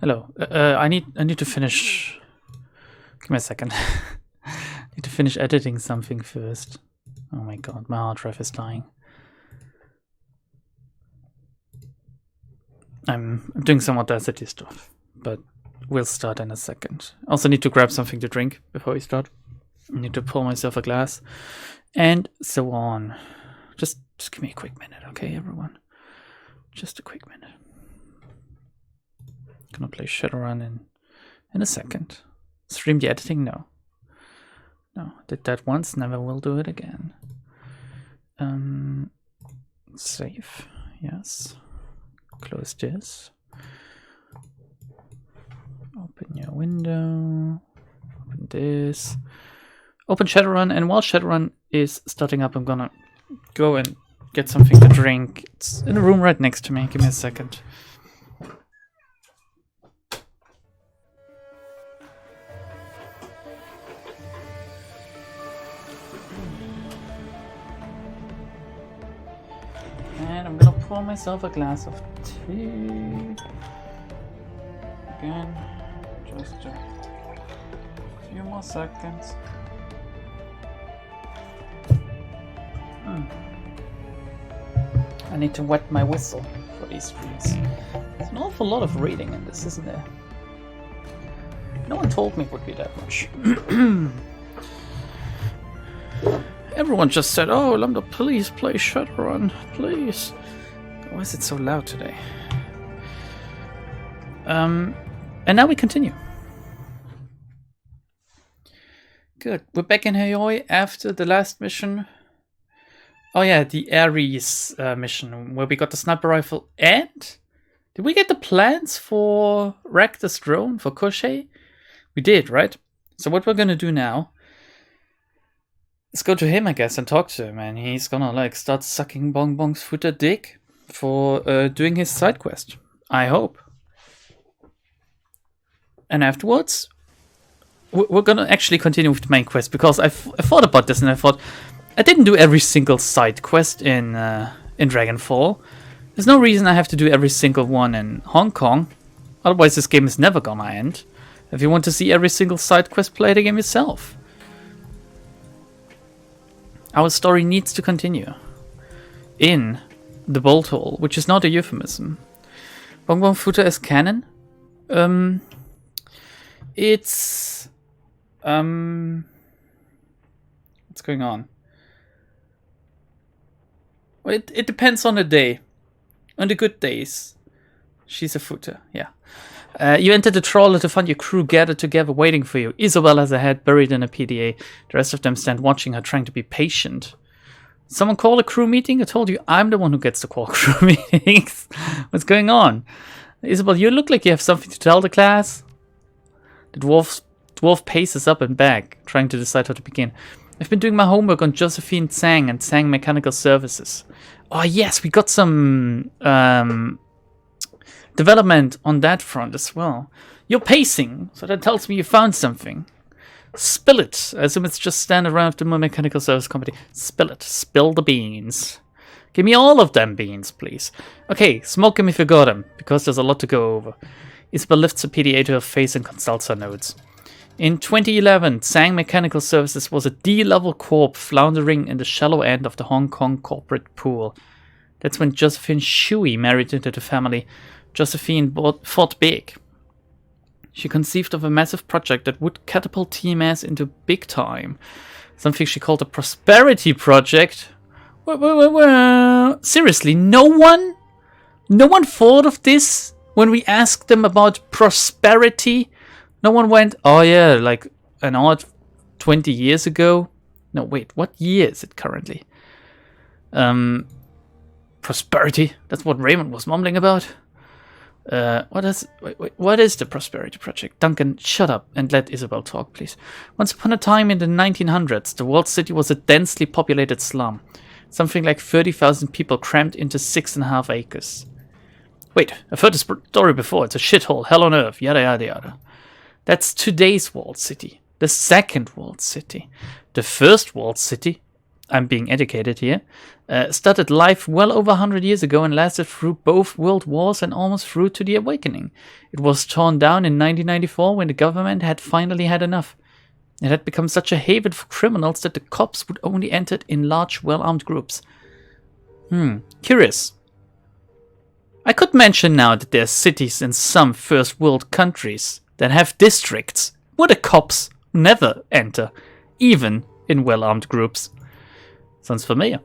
Hello. I need to finish. Give me a second. I need to finish editing something first. Oh my god, my hard drive is dying. I'm doing some Audacity stuff, but we'll start in a second. Also need to grab something to drink before we start. I need to pour myself a glass, and so on. Just give me a quick minute, okay, everyone? Just a quick minute. Gonna play Shadowrun in a second. Stream the editing? No. No, did that once, never will do it again. Save, yes. Close this. Open your window. Open this. Open Shadowrun, and while Shadowrun is starting up, I'm gonna go and get something to drink. It's in a room right next to me. Give me a second. And I'm gonna pour myself a glass of tea. Again, just a few more seconds. I need to wet my whistle for these streams. There's an awful lot of reading in this, isn't there? No one told me it would be that much. Everyone just said, "Oh, Lambda, please play Shadowrun, please." Why is it so loud today? And now we continue. Good. We're back in Hayoi after the last mission. Oh yeah, the Ares mission, where we got the sniper rifle. And did we get the plans for Rakta's drone, for Koshei? We did, right? So what we're gonna do now, let's go to him, I guess, and talk to him, and he's gonna like start sucking Bong Bong's footer dick for doing his side quest. I hope. And afterwards, we're gonna actually continue with the main quest, because I thought about this, and I thought I didn't do every single side quest in Dragonfall. There's no reason I have to do every single one in Hong Kong. Otherwise, this game is never gonna end. If you want to see every single side quest, play the game yourself. Our story needs to continue in the Bolt Hole, which is not a euphemism. Bong Bong Footer is canon. It's what's going on? Well, it depends on the day. On the good days, she's a footer. Yeah. You enter the trawler to find your crew gathered together waiting for you. Isabel has her head buried in a PDA. The rest of them stand watching her, trying to be patient. Someone call a crew meeting? I told you I'm the one who gets to call crew meetings. What's going on? Isabel, you look like you have something to tell the class. The dwarf paces up and back, trying to decide how to begin. I've been doing my homework on Josephine Tsang and Tsang Mechanical Services. Oh yes, we got some development on that front as well. You're pacing, so that tells me you found something. Spill it. I assume it's just stand around the Mechanical Service Company. Spill it. Spill the beans. Give me all of them beans, please. Okay, smoke them if you got them, because there's a lot to go over. Isabel lifts her PDA to her face and consults her notes. In 2011, Tsang Mechanical Services was a D-level corp floundering in the shallow end of the Hong Kong corporate pool. That's when Josephine Shui married into the family. Josephine fought big. She conceived of a massive project that would catapult TMS into big time. Something she called a prosperity project. Seriously, no one thought of this when we asked them about prosperity? No one went, oh yeah, like an odd 20 years ago. No, wait, what year is it currently? Prosperity? That's what Raymond was mumbling about. What is the Prosperity Project? Duncan, shut up and let Isabel talk, please. Once upon a time in the 1900s, the world city was a densely populated slum. Something like 30,000 people crammed into 6.5 acres. Wait, I've heard this story before. It's a shithole, hell on earth, yada yada yada. That's today's walled city. The second walled city. The first walled city? I'm being educated here, started life well over 100 years ago and lasted through both world wars and almost through to the Awakening. It was torn down in 1994 when the government had finally had enough. It had become such a haven for criminals that the cops would only enter it in large, well-armed groups. Curious. I could mention now that there are cities in some first world countries that have districts where the cops never enter, even in well-armed groups. Sounds familiar.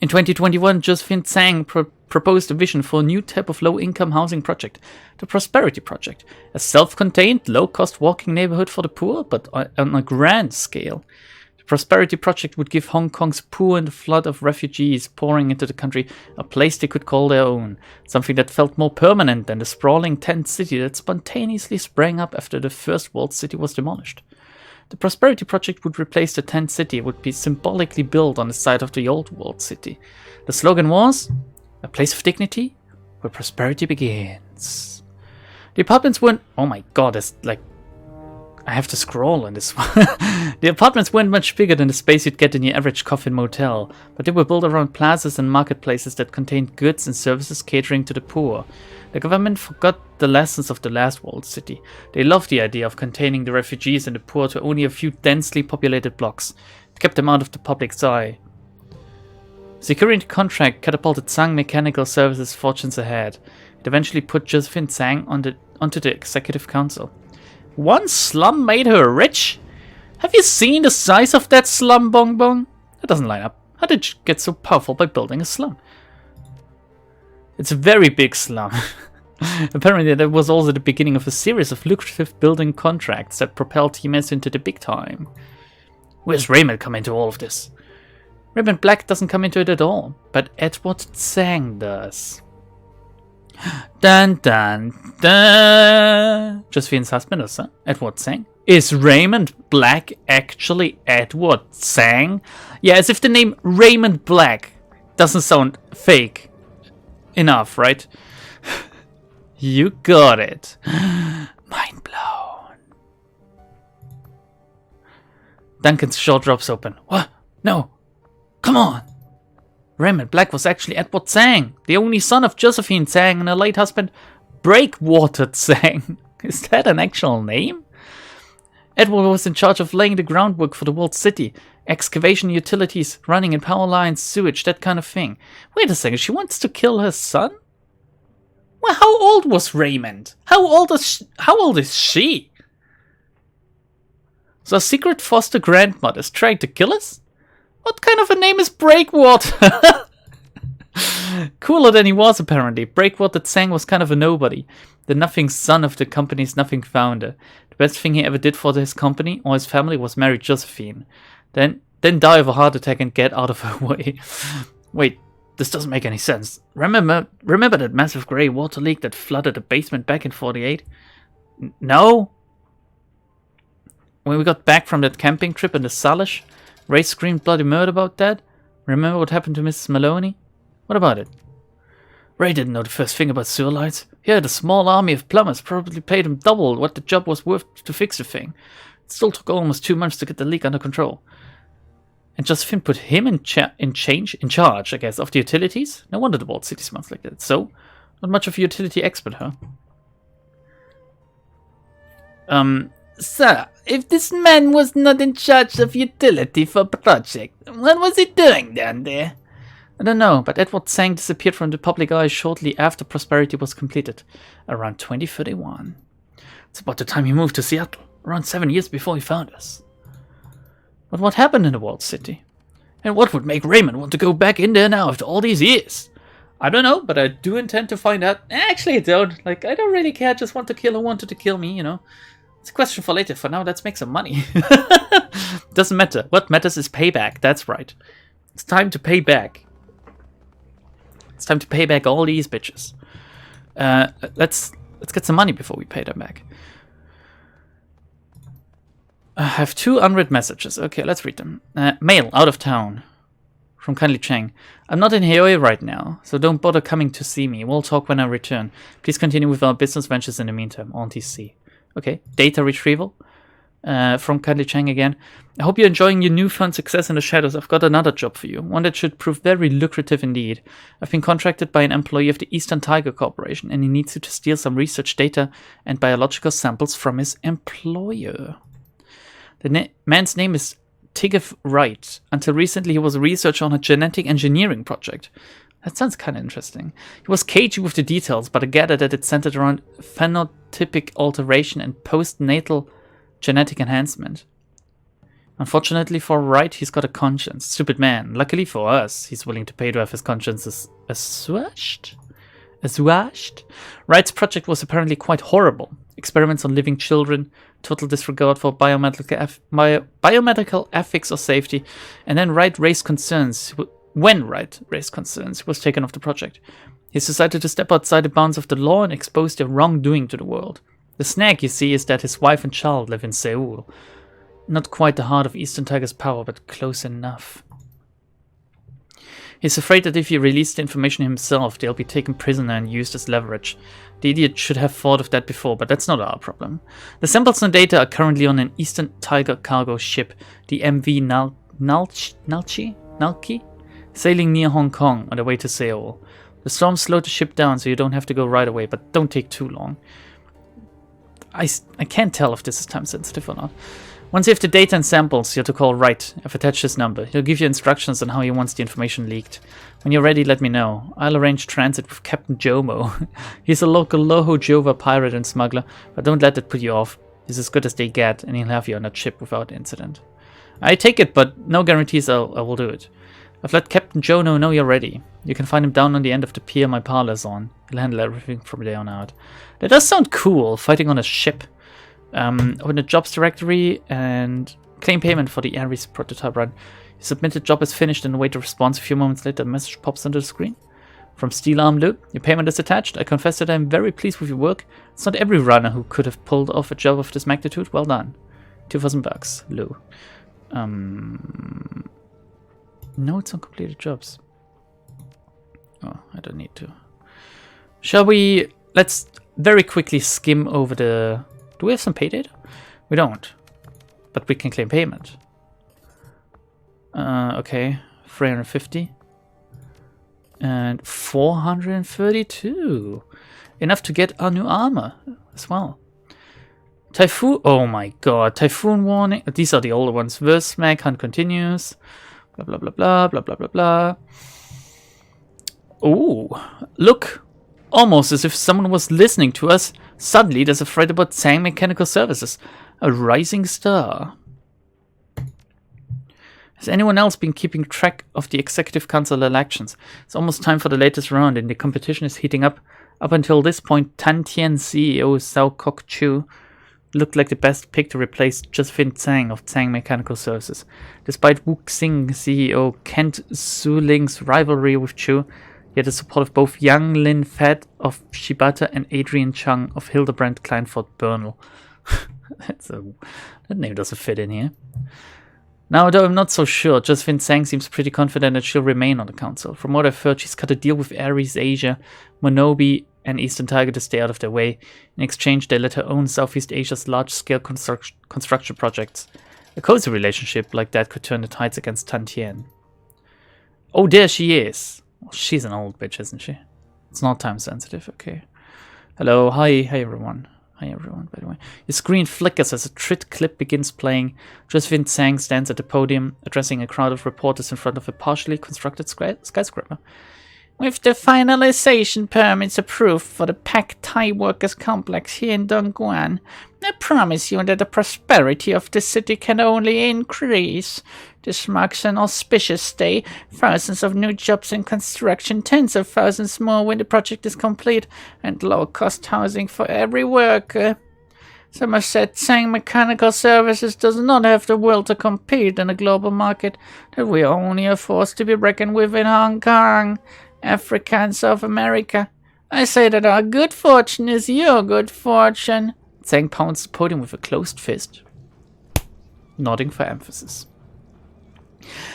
In 2021, Josephine Tsang proposed a vision for a new type of low-income housing project, the Prosperity Project, a self-contained, low-cost walking neighborhood for the poor, but on a grand scale. The Prosperity Project would give Hong Kong's poor and the flood of refugees pouring into the country a place they could call their own, something that felt more permanent than the sprawling tent city that spontaneously sprang up after the first world city was demolished. The Prosperity Project would replace the tent city, would be symbolically built on the site of the old world city. The slogan was, a place of dignity where prosperity begins. The apartments weren't... Oh my god, it's like... I have to scroll on this one. The apartments weren't much bigger than the space you'd get in your average coffin motel, but they were built around plazas and marketplaces that contained goods and services catering to the poor. The government forgot the lessons of the last world city. They loved the idea of containing the refugees and the poor to only a few densely populated blocks. It kept them out of the public's eye. Securing the contract catapulted Tsang Mechanical Services' fortunes ahead. It eventually put Josephine Tsang onto the executive council. One slum made her rich? Have you seen the size of that slum, Bong Bong? That doesn't line up. How did you get so powerful by building a slum? It's a very big slum. Apparently that was also the beginning of a series of lucrative building contracts that propelled TMS into the big time. Where's Raymond come into all of this? Raymond Black doesn't come into it at all, but Edward Tsang does. Dun dun dun! Josephine's husband or son, Edward Tsang. Is Raymond Black actually Edward Tsang? Yeah, as if the name Raymond Black doesn't sound fake enough, right? You got it. Mind blown. Duncan's jaw drops open. What? No. Come on. Raymond Black was actually Edward Tsang, the only son of Josephine Tsang and her late husband, Breakwater Tsang. Is that an actual name? Edward was in charge of laying the groundwork for the world city, excavation utilities, running in power lines, sewage, that kind of thing. Wait a second, she wants to kill her son? Well, how old was Raymond? How old is she? So our secret foster grandmother is trying to kill us? What kind of a name is Breakwater? Cooler than he was, apparently. Breakwater Tsang was kind of a nobody. The nothing son of the company's nothing founder. The best thing he ever did for his company or his family was marry Josephine. Then die of a heart attack and get out of her way. Wait, this doesn't make any sense. Remember that massive grey water leak that flooded the basement back in 48? No? When we got back from that camping trip in the Salish, Ray screamed bloody murder about that. Remember what happened to Mrs. Maloney? What about it? Ray didn't know the first thing about sewer lights. He had a small army of plumbers, probably paid him double what the job was worth to fix the thing. It still took almost 2 months to get the leak under control. And Josephine put him in charge, I guess, of the utilities? No wonder the world city smells like that. So, not much of a utility expert, huh? Sir, if this man was not in charge of utility for project, what was he doing down there? I don't know, but Edward Tsang disappeared from the public eye shortly after Prosperity was completed, around 2031. It's about the time he moved to Seattle, around 7 years before he found us. But what happened in the world city? And what would make Raymond want to go back in there now after all these years? I don't know, but I do intend to find out. Actually, I don't. Like, I don't really care. I just want to kill who wanted to kill me, you know. It's a question for later. For now, let's make some money. Doesn't matter. What matters is payback. That's right. It's time to pay back. It's time to pay back all these bitches. Let's get some money before we pay them back. I have 2 unread messages. Okay, let's read them. Mail, out of town. From Kindly Chang. I'm not in Hawaii right now, so don't bother coming to see me. We'll talk when I return. Please continue with our business ventures in the meantime. On TC. Okay, data retrieval. From Candy Chang again. I hope you're enjoying your newfound success in the shadows. I've got another job for you, one that should prove very lucrative indeed. I've been contracted by an employee of the Eastern Tiger Corporation, and he needs you to steal some research data and biological samples from his employer. The man's name is Tigif Wright. Until recently, he was a researcher on a genetic engineering project. That sounds kind of interesting. He was cagey with the details, but I gathered that it centered around phenotypic alteration and postnatal genetic enhancement. Unfortunately for Wright, he's got a conscience. Stupid man. Luckily for us, he's willing to pay to have his conscience assuaged. Wright's project was apparently quite horrible. Experiments on living children, total disregard for biomedical ethics or safety, and then Wright raised concerns. When Wright raised concerns, he was taken off the project. He decided to step outside the bounds of the law and expose their wrongdoing to the world. The snag, you see, is that his wife and child live in Seoul. Not quite the heart of Eastern Tiger's power, but close enough. He's afraid that if he released the information himself, they'll be taken prisoner and used as leverage. The idiot should have thought of that before, but that's not our problem. The samples and data are currently on an Eastern Tiger cargo ship, the MV Nalki, sailing near Hong Kong on the way to Seoul. The storm slowed the ship down, so you don't have to go right away, but don't take too long. I can't tell if this is time sensitive or not. Once you have the data and samples, you have to call Wright. I've attached his number. He'll give you instructions on how he wants the information leaked. When you're ready, let me know. I'll arrange transit with Captain Jomo. He's a local Loho Jova pirate and smuggler, but don't let that put you off. He's as good as they get, and he'll have you on that ship without incident. I take it, but no guarantees I will do it. I've let Captain Jono know you're ready. You can find him down on the end of the pier my parlor's on. He'll handle everything from there on out. That does sound cool, fighting on a ship. Open the jobs directory and claim payment for the Ares prototype run. You submit the job as finished and await a response. A few moments later, a message pops onto the screen. From Steel Arm Lou, your payment is attached. I confess that I'm very pleased with your work. It's not every runner who could have pulled off a job of this magnitude. Well done. $2,000, Lou. No, it's on completed jobs. Oh, I don't need to. Shall we... Let's very quickly skim over the... Do we have some pay data? We don't. But we can claim payment. Okay. 350. And 432. Enough to get our new armor as well. Typhoon... Oh my god. Typhoon warning. These are the older ones. Verse mag, hunt continues. Blah, blah, blah, blah, blah, blah, blah, blah. Ooh. Look. Almost as if someone was listening to us. Suddenly, there's a thread about Tsang Mechanical Services. A rising star. Has anyone else been keeping track of the Executive Council elections? It's almost time for the latest round, and the competition is heating up. Up until this point, Tan Tien CEO Zhao Kok Chu looked like the best pick to replace Josephine Tsang of Tsang Mechanical Services. Despite Wu Xing CEO Kent Su-Ling's rivalry with Chu, he had the support of both Yang Lin Fed of Shibata and Adrian Chung of Hildebrand Kleinfort Bernal. That name doesn't fit in here. Now, though I'm not so sure, Josephine Tsang seems pretty confident that she'll remain on the council. From what I've heard, she's cut a deal with Ares Asia, Monobi, and Eastern Tiger to stay out of their way. In exchange, they let her own Southeast Asia's large-scale construction projects. A cozy relationship like that could turn the tides against Tan Tien. Oh, there she is. Well, she's an old bitch, isn't she? It's not time sensitive, okay. Hello, hi everyone. Hi everyone, by the way. Your screen flickers as a trit clip begins playing. Josephine Tsang stands at the podium, addressing a crowd of reporters in front of a partially constructed skyscraper. With the finalization permits approved for the Pac Thai Workers Complex here in Dongguan, I promise you that the prosperity of the city can only increase. This marks an auspicious day. Thousands of new jobs in construction, tens of thousands more when the project is complete, and low-cost housing for every worker. Some have said Tsang Mechanical Services does not have the will to compete in a global market, that we are only a force to be reckoned with in Hong Kong, Africa and South America. I say that our good fortune is your good fortune. Tsang pounds the podium with a closed fist, nodding for emphasis.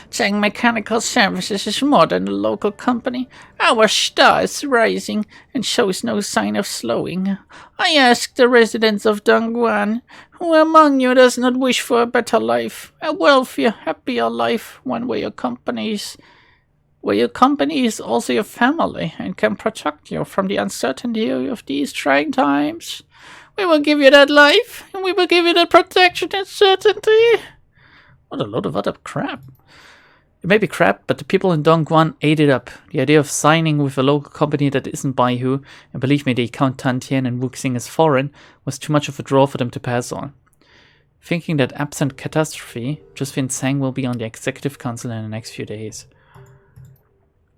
Chang Mechanical Services is more than a local company. Our star is rising and shows no sign of slowing. I ask the residents of Dongguan, who among you does not wish for a better life, a wealthier, happier life, one where your company is also your family and can protect you from the uncertainty of these trying times. We will give you that life, and we will give you that protection and certainty. What a load of other crap. It may be crap, but the people in Dongguan ate it up. The idea of signing with a local company that isn't Baihu, and believe me, they count Tantian and Wuxing as foreign, was too much of a draw for them to pass on. Thinking that absent catastrophe, Josephine Tsang will be on the executive council in the next few days.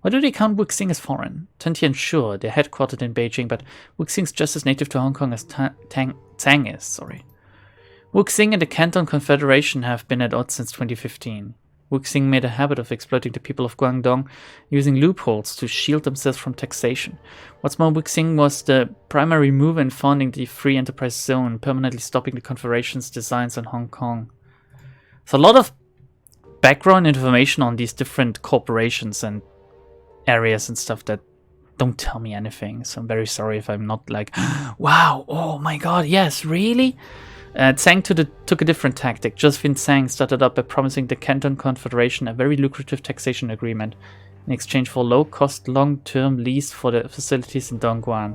Why do they count Wuxing as foreign? Tantian, sure, they're headquartered in Beijing, but Wuxing's just as native to Hong Kong as Tsang is, Wuxing and the Canton Confederation have been at odds since 2015. Wuxing made a habit of exploiting the people of Guangdong, using loopholes to shield themselves from taxation. What's more, Wuxing was the primary mover in founding the Free Enterprise Zone, permanently stopping the Confederation's designs on Hong Kong. There's a lot of background information on these different corporations and areas and stuff that don't tell me anything, so I'm very sorry if I'm not like, wow, oh my god, yes, really? Tsang took a different tactic. Josephine Tsang started up by promising the Canton Confederation a very lucrative taxation agreement in exchange for low-cost, long-term lease for the facilities in Dongguan.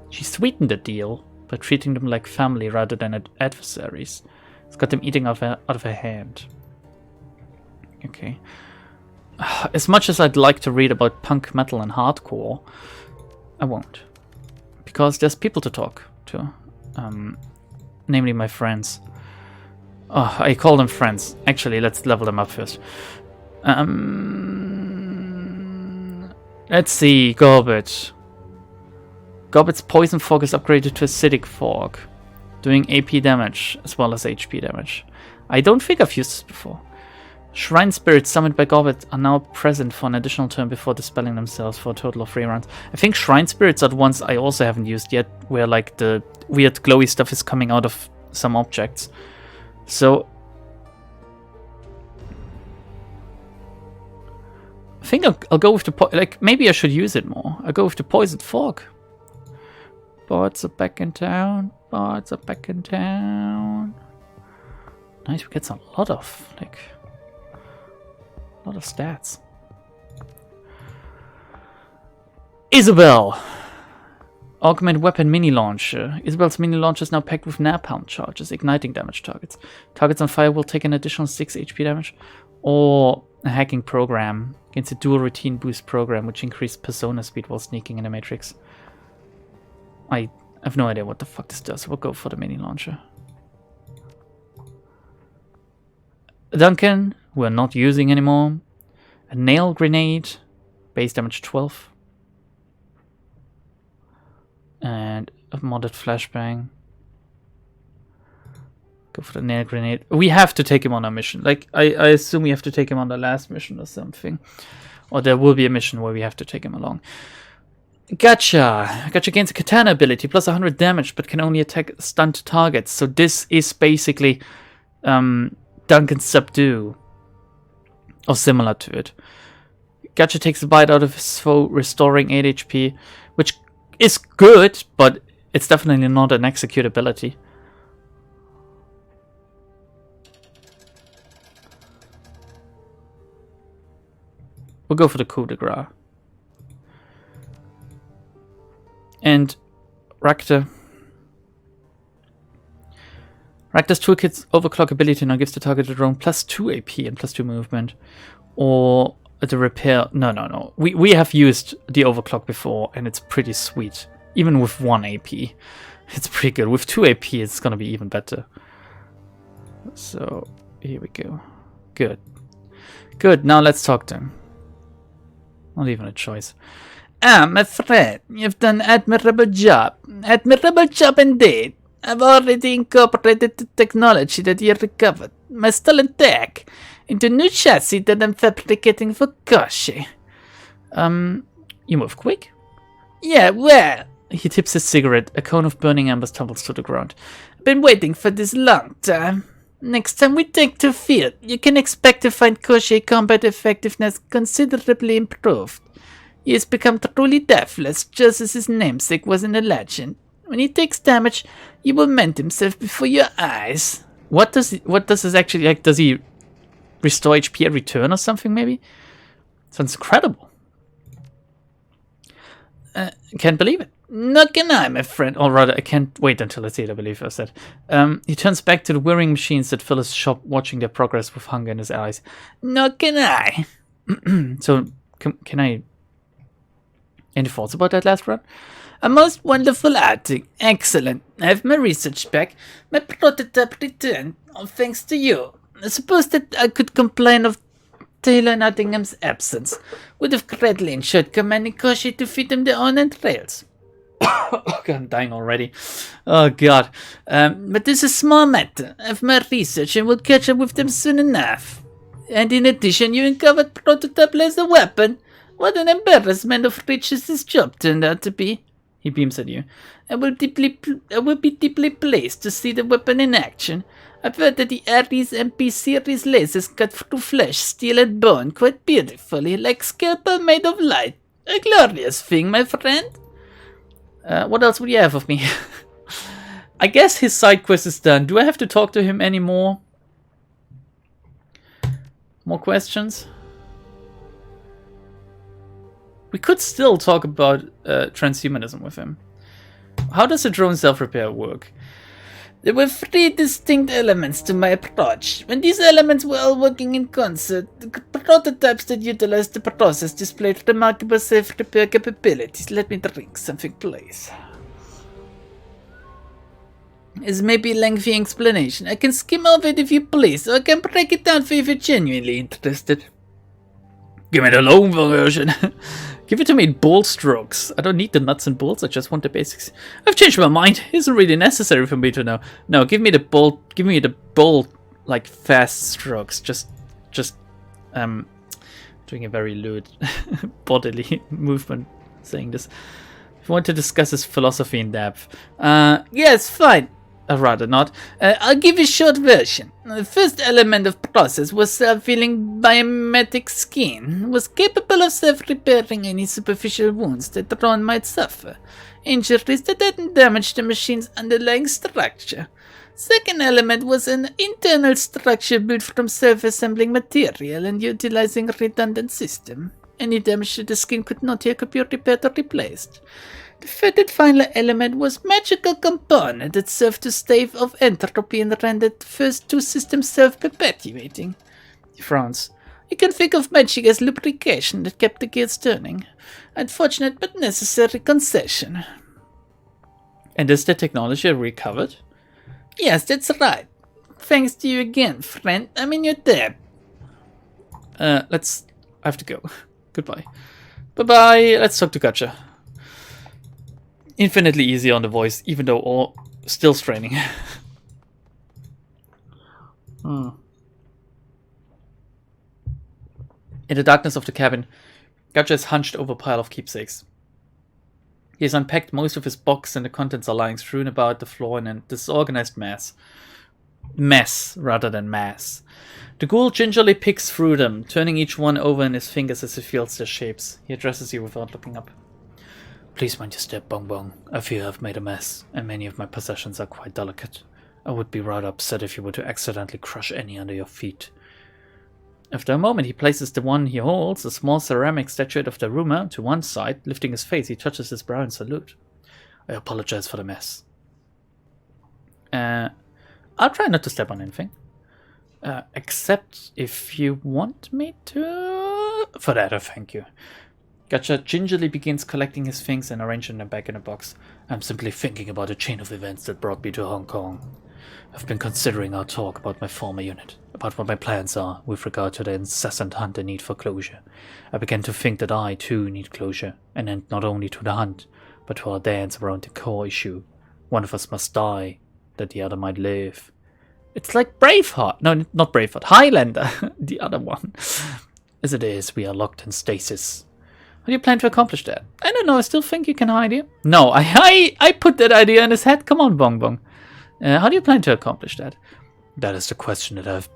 She sweetened the deal by treating them like family rather than adversaries. It's got them eating out of her hand. Okay. As much as I'd like to read about punk metal and hardcore, I won't. Because there's people to talk to. Namely my friends. Oh, I call them friends. Actually, let's level them up first. Let's see, Gorbit. Gorbit's poison fog is upgraded to acidic fog, doing AP damage as well as HP damage. I don't think I've used this before. Shrine spirits summoned by Gorbit are now present for an additional turn before dispelling themselves for a total of 3 rounds. I think shrine spirits are the ones I also haven't used yet, where like the weird glowy stuff is coming out of some objects. So I think I'll go with the maybe I should use it more. I'll go with the poison fog. Bots are back in town. Bots are back in town. Nice, we get a lot of stats. Isabel. Augment weapon mini launcher. Isabel's mini launcher is now packed with napalm charges, igniting damage targets. Targets on fire will take an additional 6 HP damage. Or a hacking program against a dual routine boost program, which increases persona speed while sneaking in the matrix. I have no idea what the fuck this does. We'll go for the mini launcher. Duncan, we're not using anymore. A nail grenade, base damage 12. And a modded flashbang. Go for the nail grenade. We have to take him on a mission. Like, I assume we have to take him on the last mission or something. Or there will be a mission where we have to take him along. Gotcha! Gotcha gains a katana ability, plus 100 damage, but can only attack stunned targets. So this is basically Duncan's Subdue. Or similar to it. Gotcha takes a bite out of his foe, restoring 8 HP, which is good, but it's definitely not an execute ability. We'll go for the coup de grace. And Rakta. Rakta's toolkit's overclock ability now gives the targeted drone plus 2 AP and plus 2 movement. Or the repair. No. We have used the overclock before, and it's pretty sweet. Even with 1 AP. It's pretty good. With 2 AP, it's gonna be even better. So, here we go. Good. Good, now let's talk to him. Not even a choice. My friend, you've done an admirable job. Admirable job indeed. I've already incorporated the technology that you recovered, my stolen tech, into new chassis that I'm fabricating for Koshi. You move quick? Yeah, well. He tips his cigarette. A cone of burning embers tumbles to the ground. I've been waiting for this long time. Next time we take to field, you can expect to find Koshi combat effectiveness considerably improved. He has become truly deathless, just as his namesake was in the legend. When he takes damage, he will mend himself before your eyes. What does this actually like? Does he restore HP at return or something? Maybe. Sounds incredible. Can't believe it. Not can I, my friend. Or rather, I can't wait until I see it, I believe I said. He turns back to the whirring machines that fill his shop, watching their progress with hunger in his eyes. Not can I. So, can I... Any thoughts about that last run? A most wonderful outing. Excellent. I have my research back. My prototype returned. All thanks to you. I suppose that I could complain of Taylor Nottingham's absence. Would have greatly ensured commanding Koshi to feed them their own entrails. Oh God, I'm dying already. Oh God. But this is a small matter. I have my research and will catch up with them soon enough. And in addition, you uncovered prototype as a weapon. What an embarrassment of riches this job turned out to be. He beams at you. I will be deeply pleased to see the weapon in action. I've heard that the Ares MP series lasers cut through flesh, steel, and bone quite beautifully, like scalpel made of light. A glorious thing, my friend. What else would you have of me? I guess his side quest is done. Do I have to talk to him anymore? More questions? We could still talk about transhumanism with him. How does the drone self-repair work? There were 3 distinct elements to my approach. When these elements were all working in concert, the prototypes that utilized the process displayed remarkable self-repair capabilities. Let me drink something, please. This may be a lengthy explanation. I can skim over it if you please, or I can break it down for you if you're genuinely interested. Give me the long version. Give it to me in bold strokes. I don't need the nuts and bolts, I just want the basics. I've changed my mind. It isn't really necessary for me to know. No, give me the bold, like, fast strokes. Just, doing a very lewd bodily movement saying this. If you want to discuss his philosophy in depth. Yes, fine. Rather not. I'll give you a short version. The first element of process was self-healing biomimetic skin. It was capable of self-repairing any superficial wounds that the drone might suffer. Injuries that didn't damage the machine's underlying structure. Second element was an internal structure built from self-assembling material and utilizing a redundant system. Any damage to the skin could not yet be repaired or replaced. The third and final element was magical component that served to stave off entropy and rendered the first 2 systems self-perpetuating. He frowns. You can think of magic as lubrication that kept the gears turning. Unfortunate but necessary concession. And is the technology recovered? Yes, that's right. Thanks to you again, friend. I'm in your debt. I have to go. Goodbye. Bye-bye. Let's talk to Gotcha. Infinitely easier on the voice, even though all still straining. In the darkness of the cabin, Gotcha is hunched over a pile of keepsakes. He has unpacked most of his box and the contents are lying strewn about the floor in a disorganized mess. Mess, rather than mass. The ghoul gingerly picks through them, turning each one over in his fingers as he feels their shapes. He addresses you without looking up. Please mind your step, Bong Bong. I fear I've made a mess, and many of my possessions are quite delicate. I would be rather upset if you were to accidentally crush any under your feet. After a moment, he places the one he holds, a small ceramic statuette of Daruma, to one side. Lifting his face, he touches his brow in salute. I apologize for the mess. I'll try not to step on anything. Except if you want me to... For that, I thank you. Gotcha gingerly begins collecting his things and arranging them back in a box. I'm simply thinking about a chain of events that brought me to Hong Kong. I've been considering our talk about my former unit, about what my plans are with regard to the incessant hunt and need for closure. I began to think that I, too, need closure, and not only to the hunt, but to our dance around the core issue. One of us must die, that the other might live. It's like Braveheart. No, not Braveheart. Highlander. The other one. As it is, we are locked in stasis. How do you plan to accomplish that? I don't know, I still think you can hide here. No, I put that idea in his head. Come on, Bong Bong. How do you plan to accomplish that? That is the question that I've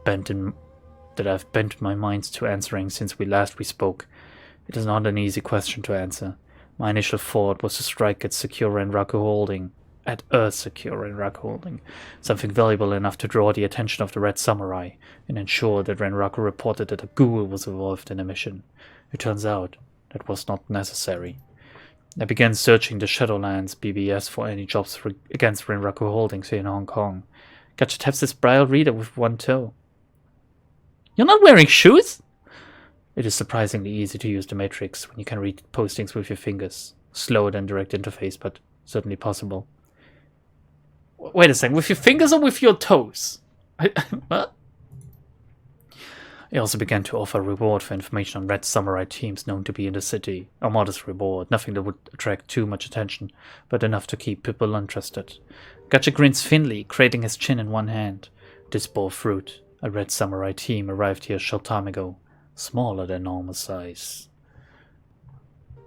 bent my mind to answering since we spoke. It is not an easy question to answer. My initial thought was to strike at Secure Renraku Holding. At a Secure Renraku Holding. Something valuable enough to draw the attention of the Red Samurai and ensure that Renraku reported that a ghoul was involved in the mission. It turns out that was not necessary. I began searching the Shadowlands BBS for any jobs against Renraku Holdings here in Hong Kong. Gotcha taps this braille reader with one toe. You're not wearing shoes? It is surprisingly easy to use the Matrix when you can read postings with your fingers. Slower than direct interface, but certainly possible. Wait a second, with your fingers or with your toes? What? I also began to offer a reward for information on Red Samurai teams known to be in the city. A modest reward, nothing that would attract too much attention, but enough to keep people interested. Gotcha grins thinly, cradling his chin in one hand. This bore fruit. A Red Samurai team arrived here a short time ago. Smaller than normal size.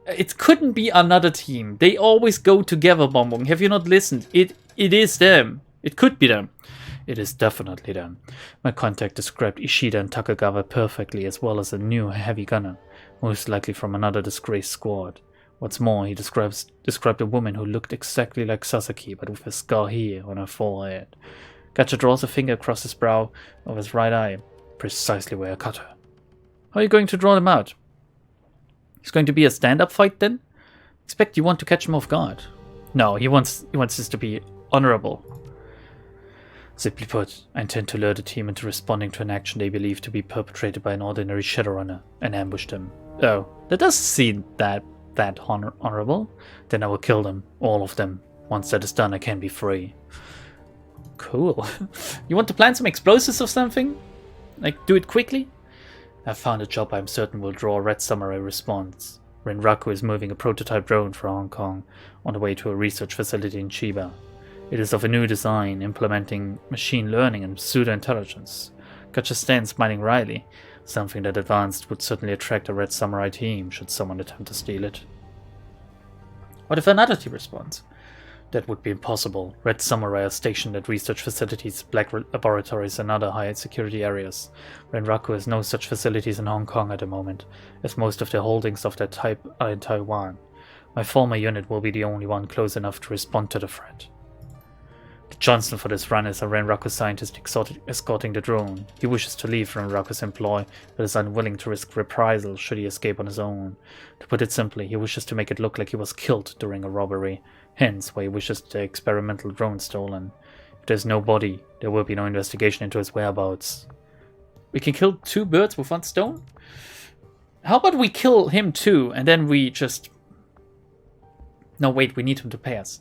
It couldn't be another team. They always go together, Bonbon. Have you not listened? It is them. It could be them. It is definitely them. My contact described Ishida and Takagawa perfectly, as well as a new heavy gunner, most likely from another disgraced squad. What's more, he described a woman who looked exactly like Sasaki, but with a scar here on her forehead. Gotcha draws a finger across his brow of his right eye, precisely where I cut her. How are you going to draw them out? It's going to be a stand-up fight then? Expect you want to catch him off guard. No, he wants this to be honorable. Simply put, I intend to lure the team into responding to an action they believe to be perpetrated by an ordinary Shadowrunner and ambush them. Oh, that does seem that honorable. Then I will kill them, all of them. Once that is done, I can be free. Cool. You want to plant some explosives or something? Like, do it quickly? I've found a job I'm certain will draw a Red Samurai response. Renraku is moving a prototype drone for Hong Kong on the way to a research facility in Chiba. It is of a new design, implementing machine learning and pseudo-intelligence. Gotcha stands smiling wryly. Something that advanced would certainly attract a Red Samurai team should someone attempt to steal it. What if another team responds? That would be impossible. Red Samurai are stationed at research facilities, black laboratories and other high security areas. Renraku has no such facilities in Hong Kong at the moment, as most of the holdings of that type are in Taiwan. My former unit will be the only one close enough to respond to the threat. The Johnson for this run is a Renraku scientist escorting the drone. He wishes to leave Renraku's employ, but is unwilling to risk reprisal should he escape on his own. To put it simply, he wishes to make it look like he was killed during a robbery, hence why he wishes the experimental drone stolen. If there's no body, there will be no investigation into his whereabouts. We can kill two birds with one stone? How about we kill him too, and then we just... No, wait, we need him to pay us.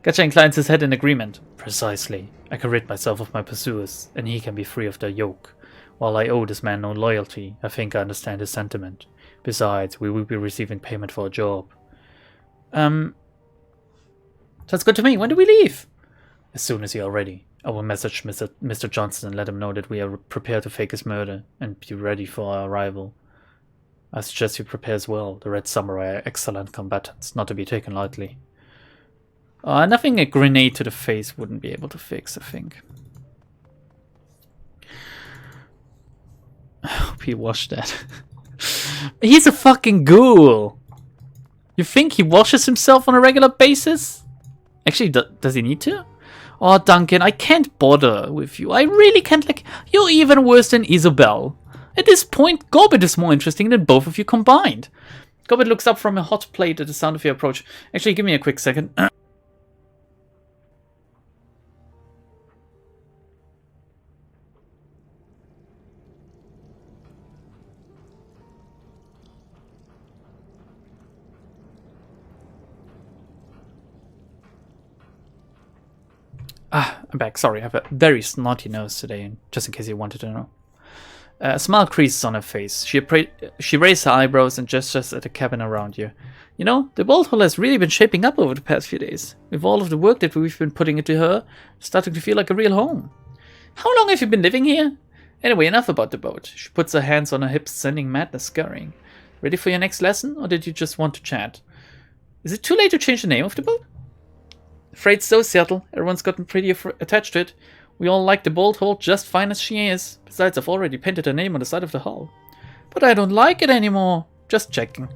Gotcha inclines his head in agreement. Precisely. I can rid myself of my pursuers, and he can be free of their yoke. While I owe this man no loyalty, I think I understand his sentiment. Besides, we will be receiving payment for a job. Sounds good to me. When do we leave? As soon as you are ready. I will message Mr. Johnson and let him know that we are prepared to fake his murder and be ready for our arrival. I suggest you prepare as well. The Red Samurai are excellent combatants, not to be taken lightly. Nothing a grenade to the face wouldn't be able to fix, I think. I hope he washed that. He's a fucking ghoul! You think he washes himself on a regular basis? Actually, does he need to? Oh, Duncan, I can't bother with you. I really can't, like... You're even worse than Isabel. At this point, Gobbet is more interesting than both of you combined. Gobbet looks up from a hot plate at the sound of your approach. Actually, give me a quick second. I'm back. Sorry, I have a very snotty nose today, just in case you wanted to know. A smile creases on her face. She raised her eyebrows and gestures at the cabin around you. You know, the Vault Hall has really been shaping up over the past few days. With all of the work that we've been putting into her, it's starting to feel like a real home. How long have you been living here? Anyway, enough about the boat. She puts her hands on her hips, sending madness scurrying. Ready for your next lesson, or did you just want to chat? Is it too late to change the name of the boat? Afraid so, Seattle. Everyone's gotten pretty attached to it. We all like the bolt hole just fine as she is. Besides, I've already painted her name on the side of the hull. But I don't like it anymore. Just checking.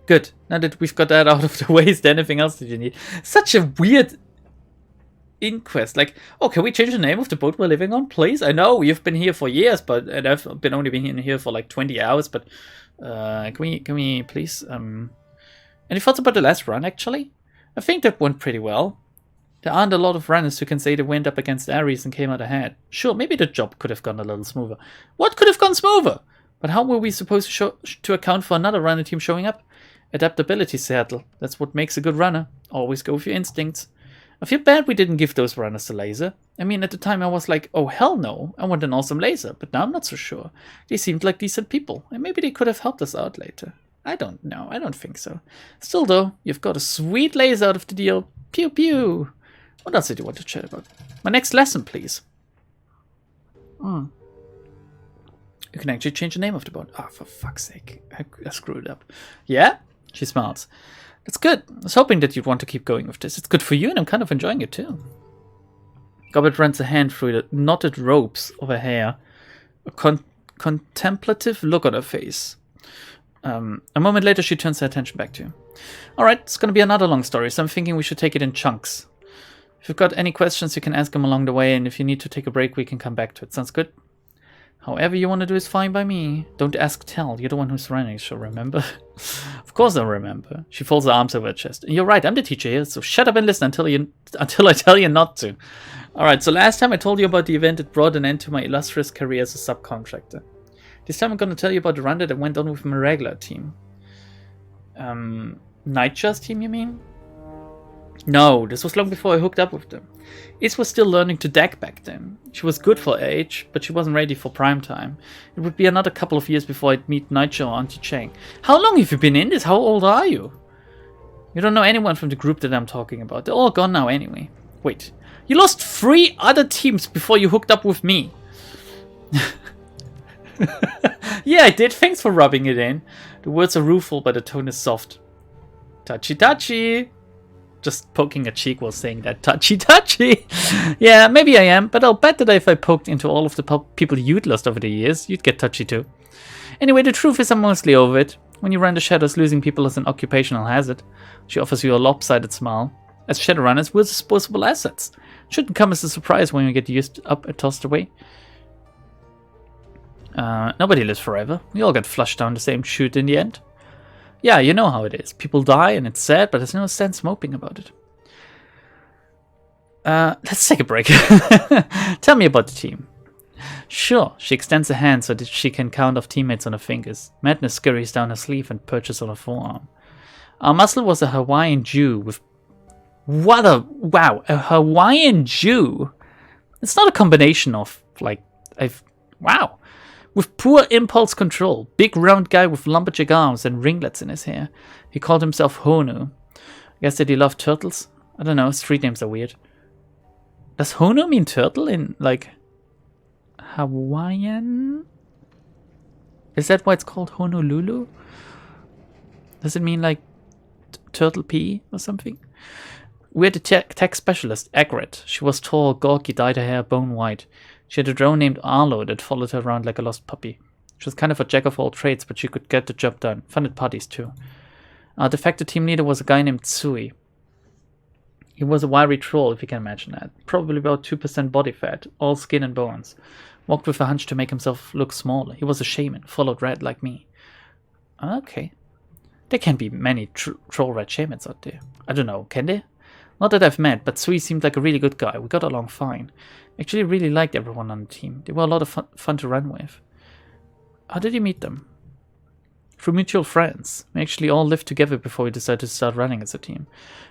Good. Now that we've got that out of the way, is there anything else that you need? Such a weird inquest. Like, oh, can we change the name of the boat we're living on, please? I know you've been here for years, and I've only been in here for like 20 hours, but can we please? Any thoughts about the last run, actually? I think that went pretty well. There aren't a lot of runners who can say they went up against Ares and came out ahead. Sure, maybe the job could have gone a little smoother. What could have gone smoother? But how were we supposed to account for another runner team showing up? Adaptability, Seattle. That's what makes a good runner. Always go with your instincts. I feel bad we didn't give those runners a laser. I mean, at the time I was like, oh hell no, I want an awesome laser. But now I'm not so sure. They seemed like decent people, and maybe they could have helped us out later. I don't know. I don't think so. Still though, you've got a sweet laser out of the deal. Pew pew. What else did you want to chat about? My next lesson, please. You can actually change the name of the boat. Ah, for fuck's sake. I screwed it up. Yeah? She smiles. That's good. I was hoping that you'd want to keep going with this. It's good for you, and I'm kind of enjoying it too. Goblet runs a hand through the knotted ropes of her hair. A contemplative look on her face. A moment later, she turns her attention back to you. Alright, it's going to be another long story, so I'm thinking we should take it in chunks. If you've got any questions, you can ask them along the way, and if you need to take a break, we can come back to it. Sounds good? However you want to do is fine by me. Don't ask, tell. You're the one who's running, so remember? Of course I'll remember. She folds her arms over her chest. And you're right, I'm the teacher here, so shut up and listen until I tell you not to. Alright, so last time I told you about the event that brought an end to my illustrious career as a subcontractor. This time I'm going to tell you about the run that went on with my regular team. Nightjar's team, you mean? No, this was long before I hooked up with them. Is was still learning to deck back then. She was good for her age, but she wasn't ready for prime time. It would be another couple of years before I'd meet Nightjar or Auntie Chang. How long have you been in this? How old are you? You don't know anyone from the group that I'm talking about. They're all gone now anyway. Wait, you lost 3 other teams before you hooked up with me. Yeah, I did. Thanks for rubbing it in. The words are rueful, but the tone is soft. Touchy touchy. Just poking a cheek while saying that. Touchy touchy. Yeah, maybe I am, but I'll bet that if I poked into all of the people you'd lost over the years, you'd get touchy too. Anyway, the truth is I'm mostly over it. When you run the shadows, losing people is an occupational hazard. She offers you a lopsided smile. As Shadowrunners, we're disposable assets. Shouldn't come as a surprise when we get used up and tossed away. Nobody lives forever. We all get flushed down the same chute in the end. Yeah, you know how it is. People die and it's sad, but there's no sense moping about it. Let's take a break. Tell me about the team. Sure, she extends a hand so that she can count off teammates on her fingers. Madness scurries down her sleeve and perches on her forearm. Our muscle was a Hawaiian Jew with... Wow, a Hawaiian Jew? It's not a combination of, like, wow. With poor impulse control, big round guy with lumberjack arms and ringlets in his hair. He called himself Honu. I guess that he loved turtles? I don't know, street names are weird. Does Honu mean turtle in, like, Hawaiian? Is that why it's called Honolulu? Does it mean, like, turtle pea or something? We're the tech specialist, Egret. She was tall, gawky, dyed her hair bone white. She had a drone named Arlo that followed her around like a lost puppy. She was kind of a jack of all trades, but she could get the job done. Fun at parties too. Our de facto team leader was a guy named Tsui. He was a wiry troll, if you can imagine that. Probably about 2% body fat, all skin and bones. Walked with a hunch to make himself look smaller. He was a shaman, followed red like me. Okay. There can be many troll red shamans out there. I don't know, can there? Not that I've met, but Tsui seemed like a really good guy. We got along fine. Actually really liked everyone on the team. They were a lot of fun to run with. How did you meet them? Through mutual friends. We actually all lived together before we decided to start running as a team.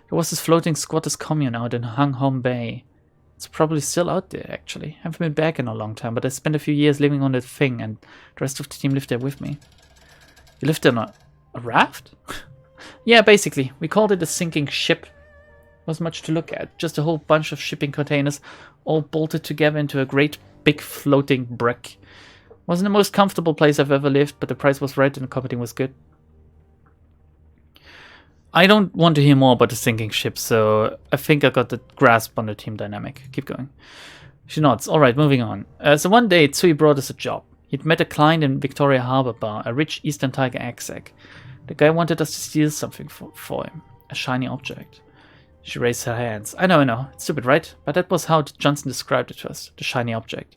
There was this floating squatters commune out in Hang Hom Bay. It's probably still out there, actually. I haven't been back in a long time, but I spent a few years living on that thing, and the rest of the team lived there with me. You lived on a raft? Yeah, basically. We called it a sinking ship. Was much to look at. Just a whole bunch of shipping containers all bolted together into a great big floating brick. Wasn't the most comfortable place I've ever lived, but the price was right and the company was good. I don't want to hear more about the sinking ship, so I think I got the grasp on the team dynamic. Keep going. She nods. Alright, moving on. So one day, Tsui brought us a job. He'd met a client in Victoria Harbour Bar, a rich Eastern Tiger exec. The guy wanted us to steal something for him. A shiny object. She raised her hands. I know. It's stupid, right? But that was how Johnson described it to us. The shiny object.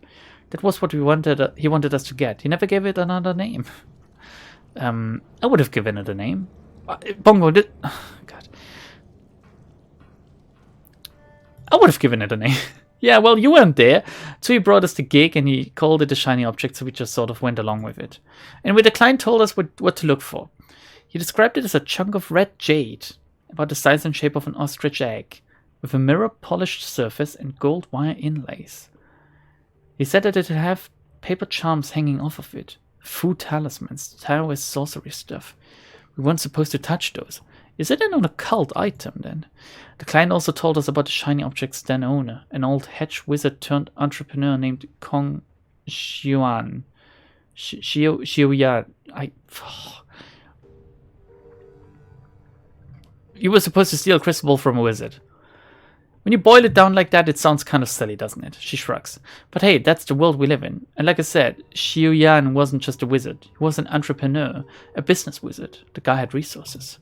That was what he wanted us to get. He never gave it another name. I would have given it a name. Bongo did... Oh, God. I would have given it a name. Yeah, well, you weren't there. So he brought us the gig and he called it a shiny object, so we just sort of went along with it. And when the client told us what to look for, he described it as a chunk of red jade, about the size and shape of an ostrich egg, with a mirror-polished surface and gold wire inlays. He said that it would have paper charms hanging off of it, food talismans, Taoist sorcery stuff. We weren't supposed to touch those. Is it an occult item, then? The client also told us about the shiny object's then owner, an old hedge wizard turned entrepreneur named Kong Xiuan. Xiuyan. You were supposed to steal a crystal ball from a wizard. When you boil it down like that, it sounds kind of silly, doesn't it? She shrugs. But hey, that's the world we live in. And like I said, Xiuyan wasn't just a wizard. He was an entrepreneur, a business wizard. The guy had resources.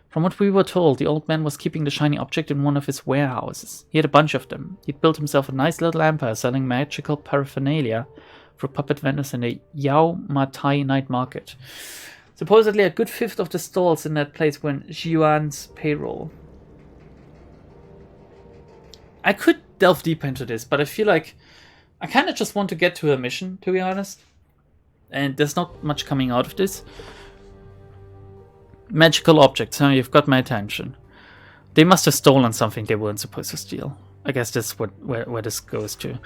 From what we were told, the old man was keeping the shiny object in one of his warehouses. He had a bunch of them. He'd built himself a nice little empire selling magical paraphernalia for puppet vendors in the Yao Ma Tai night market. Supposedly a good fifth of the stalls in that place were in Xiuan's payroll. I could delve deeper into this, but I feel like I kind of just want to get to her mission, to be honest. And there's not much coming out of this. Magical objects, huh? You've got my attention. They must have stolen something they weren't supposed to steal. I guess that's where this goes to.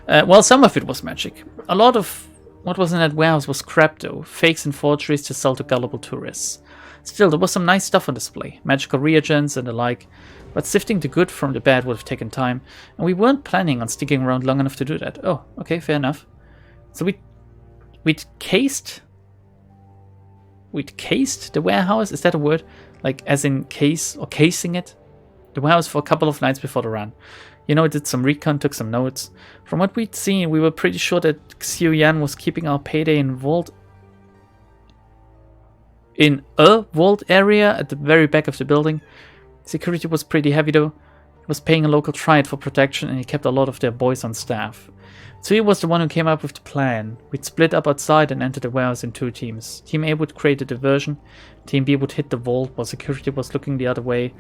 Well, some of it was magic. A lot of what was in that warehouse was crap, though. Fakes and forgeries to sell to gullible tourists. Still, there was some nice stuff on display. Magical reagents and the like. But sifting the good from the bad would have taken time. And we weren't planning on sticking around long enough to do that. Oh, okay, fair enough. So we'd cased the warehouse. Is that a word? Like as in case or casing it? The warehouse for a couple of nights before the run. You know, I did some recon, took some notes. From what we'd seen, we were pretty sure that Xiuyan was keeping our payday in a vault area at the very back of the building. Security was pretty heavy though. He was paying a local triad for protection and he kept a lot of their boys on staff. So he was the one who came up with the plan. We'd split up outside and enter the warehouse in 2 teams. Team A would create a diversion. Team B would hit the vault while security was looking the other way.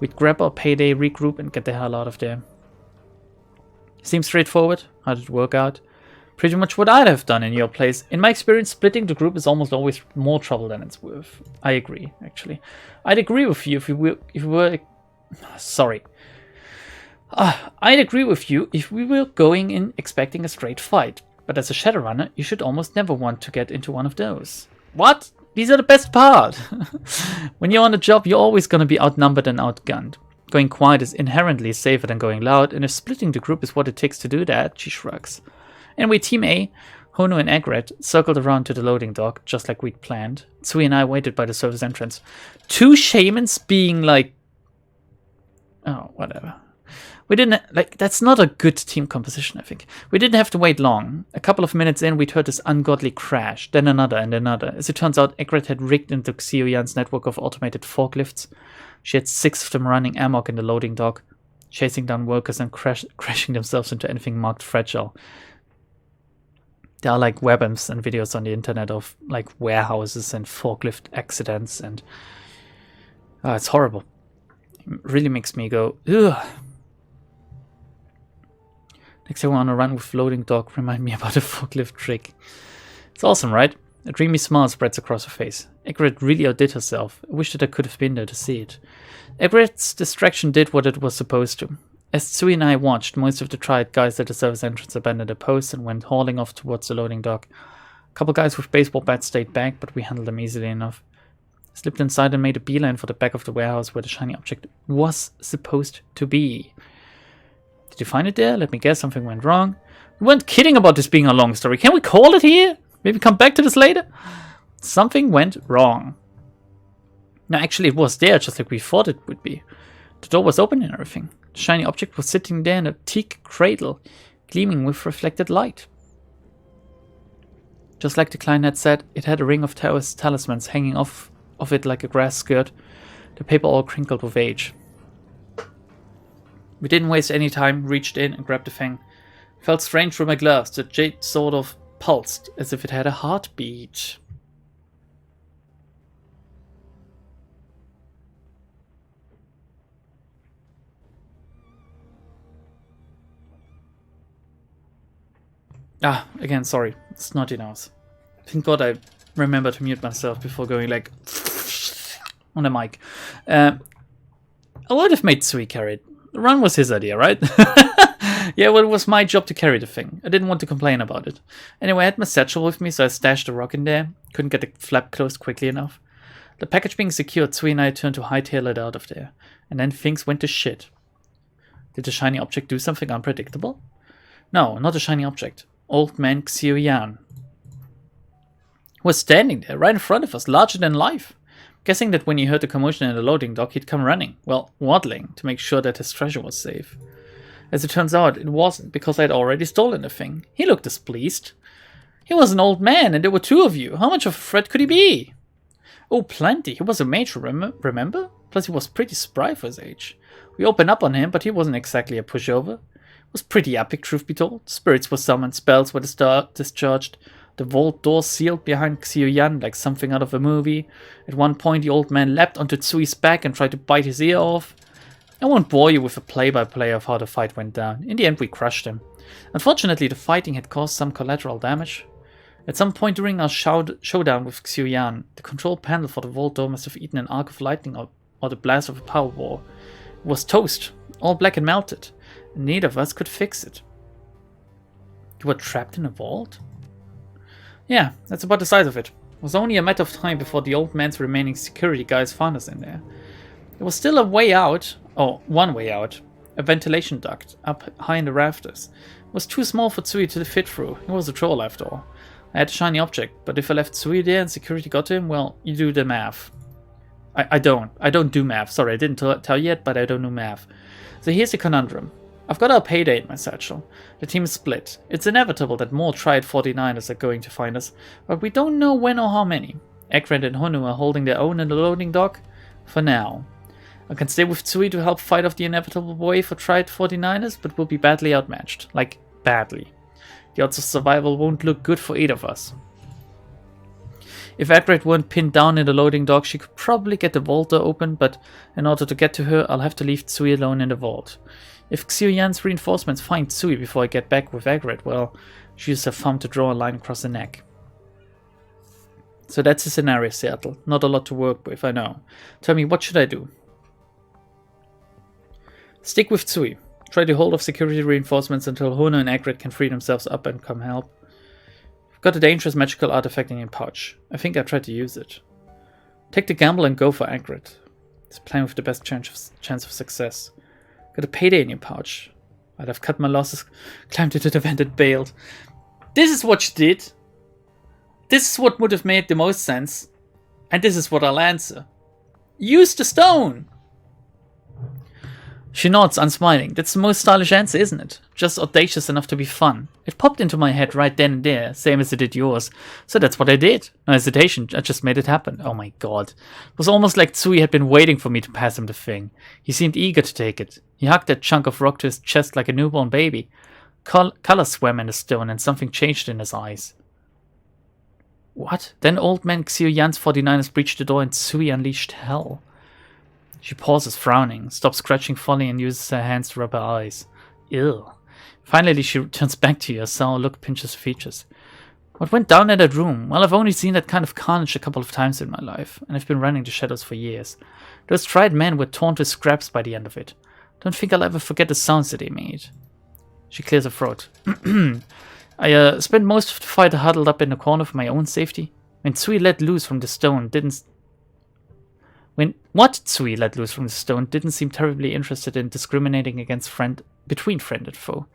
We'd grab our payday, regroup and get the hell out of there. Seems straightforward. How did it work out? Pretty much what I'd have done in your place. In my experience, splitting the group is almost always more trouble than it's worth. I agree, actually. I'd agree with you if we were going in expecting a straight fight. But as a Shadowrunner, you should almost never want to get into one of those. What? These are the best part. When you're on a job, you're always going to be outnumbered and outgunned. Going quiet is inherently safer than going loud, and if splitting the group is what it takes to do that, she shrugs. Anyway, Team A, Hono and Egret, circled around to the loading dock, just like we'd planned. Tsui and I waited by the service entrance. 2 shamans being like... Oh, whatever. We didn't... that's not a good team composition, I think. We didn't have to wait long. A couple of minutes in, we'd heard this ungodly crash, then another and another. As it turns out, Egret had rigged into Xiuyan's network of automated forklifts. She had 6 of them running amok in the loading dock, chasing down workers and crashing themselves into anything marked fragile. There are like webs and videos on the internet of like warehouses and forklift accidents, and it's horrible. It really makes me go, ugh. Next time I want to run with loading dock, remind me about a forklift trick. It's awesome, right? A dreamy smile spreads across her face. Egret really outdid herself. I wish that I could have been there to see it. Egret's distraction did what it was supposed to. As Tsui and I watched, most of the triad guys at the service entrance abandoned their posts and went hauling off towards the loading dock. A couple guys with baseball bats stayed back, but we handled them easily enough. I slipped inside and made a beeline for the back of the warehouse where the shiny object was supposed to be. Did you find it there? Let me guess, something went wrong. We weren't kidding about this being a long story. Can we call it here? Maybe come back to this later? Something went wrong. No, actually it was there, just like we thought it would be. The door was open and everything. The shiny object was sitting there in a teak cradle, gleaming with reflected light. Just like the client had said, it had a ring of Taoist talismans hanging off of it like a grass skirt, the paper all crinkled with age. We didn't waste any time, reached in and grabbed the thing. It felt strange through my gloves. The jade sort of pulsed, as if it had a heartbeat. Ah, again, sorry. Snotty nose. Thank God I remember to mute myself before going like on the mic. I would have made Tsui carry it. The run was his idea, right? Yeah, well, it was my job to carry the thing. I didn't want to complain about it. Anyway, I had my satchel with me, so I stashed the rock in there. Couldn't get the flap closed quickly enough. The package being secured, Tsui and I turned to hightail it out of there. And then things went to shit. Did the shiny object do something unpredictable? No, not a shiny object. Old man Xiu Yan was standing there right in front of us, larger than life. Guessing that when he heard the commotion in the loading dock, he'd come running, well, waddling, to make sure that his treasure was safe. As it turns out, it wasn't, because I had already stolen the thing. He looked displeased. He was an old man, and there were two of you. How much of a threat could he be? Oh, plenty. He was a mage, remember? Plus, he was pretty spry for his age. We opened up on him, but he wasn't exactly a pushover. It was pretty epic, truth be told. Spirits were summoned, spells were discharged. The vault door sealed behind Xiu Yan like something out of a movie. At one point, the old man leapt onto Tsui's back and tried to bite his ear off. I won't bore you with a play-by-play of how the fight went down. In the end, we crushed him. Unfortunately, the fighting had caused some collateral damage. At some point during our showdown with Xiu Yan, the control panel for the vault door must have eaten an arc of lightning or the blast of a power war. It was toast, all black and melted, and neither of us could fix it. You were trapped in a vault? Yeah, that's about the size of it. It was only a matter of time before the old man's remaining security guys found us in there. There was still a way out, or one way out, a ventilation duct up high in the rafters. It was too small for Tsui to fit through. He was a troll after all. I had a shiny object, but if I left Tsui there and security got to him, well, you do the math. I don't do math. Sorry, I didn't tell you yet, but I don't do math. So here's the conundrum. I've got our payday in my satchel. The team is split. It's inevitable that more tried 49ers are going to find us, but we don't know when or how many. Egret and Honu are holding their own in the loading dock for now. I can stay with Tsui to help fight off the inevitable wave for tried 49ers, but we'll be badly outmatched. Like, badly. The odds of survival won't look good for either of us. If Egret weren't pinned down in the loading dock, she could probably get the vault door open, but in order to get to her, I'll have to leave Tsui alone in the vault. If Xiu Yan's reinforcements find Tsui before I get back with Egret, well, she uses her thumb to draw a line across the neck. So that's the scenario, Seattle. Not a lot to work with, I know. Tell me, what should I do? Stick with Tsui. Try to hold off security reinforcements until Hono and Egret can free themselves up and come help. You've got a dangerous magical artifact in your pouch. I think I tried to use it. Take the gamble and go for Egret. It's a plan with the best chance of success. Got a payday in your pouch. I'd have cut my losses, climbed into the vent and bailed. This is what you did. This is what would have made the most sense. And this is what I'll answer. Use the stone! She nods, unsmiling. That's the most stylish answer, isn't it? Just audacious enough to be fun. It popped into my head right then and there, same as it did yours. So that's what I did. No hesitation, I just made it happen. Oh my god. It was almost like Tsui had been waiting for me to pass him the thing. He seemed eager to take it. He hugged that chunk of rock to his chest like a newborn baby. Color swam in the stone and something changed in his eyes. What? Then old man Xiu Yan's 49ers breached the door and Tsui unleashed hell. She pauses, frowning, stops scratching Folly and uses her hands to rub her eyes. Ew. Finally, she turns back to you. A sour look pinches her features. What went down in that room? Well, I've only seen that kind of carnage a couple of times in my life, and I've been running the shadows for years. Those tried men were torn to scraps by the end of it. Don't think I'll ever forget the sounds that they made. She clears her throat. I spent most of the fight huddled up in the corner for my own safety. When Tsui let loose from the stone, didn't seem terribly interested in discriminating against between friend and foe.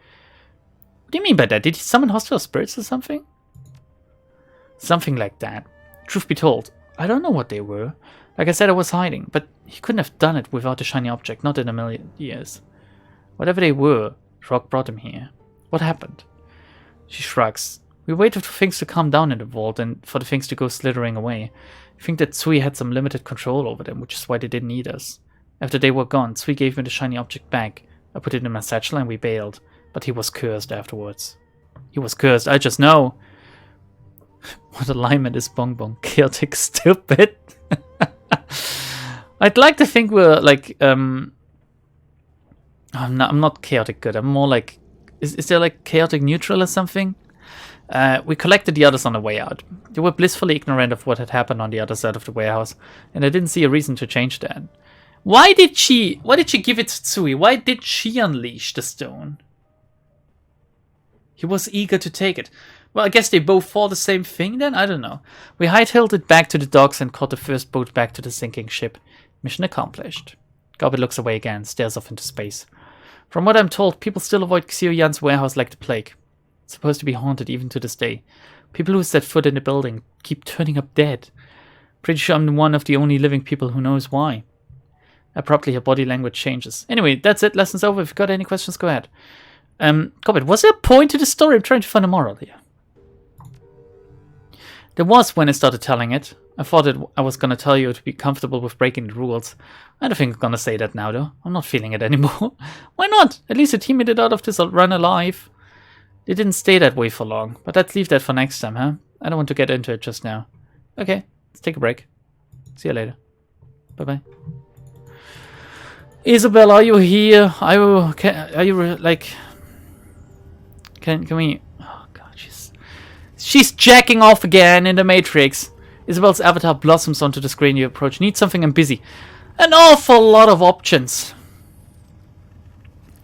What do you mean by that? Did he summon hostile spirits or something? Something like that. Truth be told, I don't know what they were. Like I said, I was hiding, but he couldn't have done it without the shiny object, not in a million years. Whatever they were, Rock brought him here. What happened? She shrugs. We waited for things to calm down in the vault and for the things to go slithering away. I think that Tsui had some limited control over them, which is why they didn't need us. After they were gone, Tsui gave me the shiny object back. I put it in my satchel and we bailed. But he was cursed afterwards. He was cursed, I just know. What alignment is Bong Bong? Chaotic stupid. I'd like to think we're like I'm not chaotic good. I'm more like is there like chaotic neutral or something? We collected the others on the way out. They were blissfully ignorant of what had happened on the other side of the warehouse, and I didn't see a reason to change that. Why did she give it to Tsui? Why did she unleash the stone? He was eager to take it. Well, I guess they both thought the same thing then? I don't know. We hightailed it back to the docks and caught the first boat back to the sinking ship. Mission accomplished. Gobbet looks away again, stares off into space. From what I'm told, people still avoid Xiu Yan's warehouse like the plague. It's supposed to be haunted even to this day. People who set foot in the building keep turning up dead. Pretty sure I'm one of the only living people who knows why. Abruptly, her body language changes. Anyway, that's it. Lesson's over. If you've got any questions, go ahead. Gobbet, was there a point to the story? I'm trying to find a moral here. There was when I started telling it. I thought I was going to tell you to be comfortable with breaking the rules. I don't think I'm going to say that now, though. I'm not feeling it anymore. Why not? At least the team made it out of this run alive. They didn't stay that way for long, but let's leave that for next time, huh? I don't want to get into it just now. Okay, let's take a break. See you later. Bye-bye. Isabel, are you here? Are you like... Can we... Oh, God, She's jacking off again in the Matrix. Isabel's avatar blossoms onto the screen you approach. Need something? I'm busy. An awful lot of options.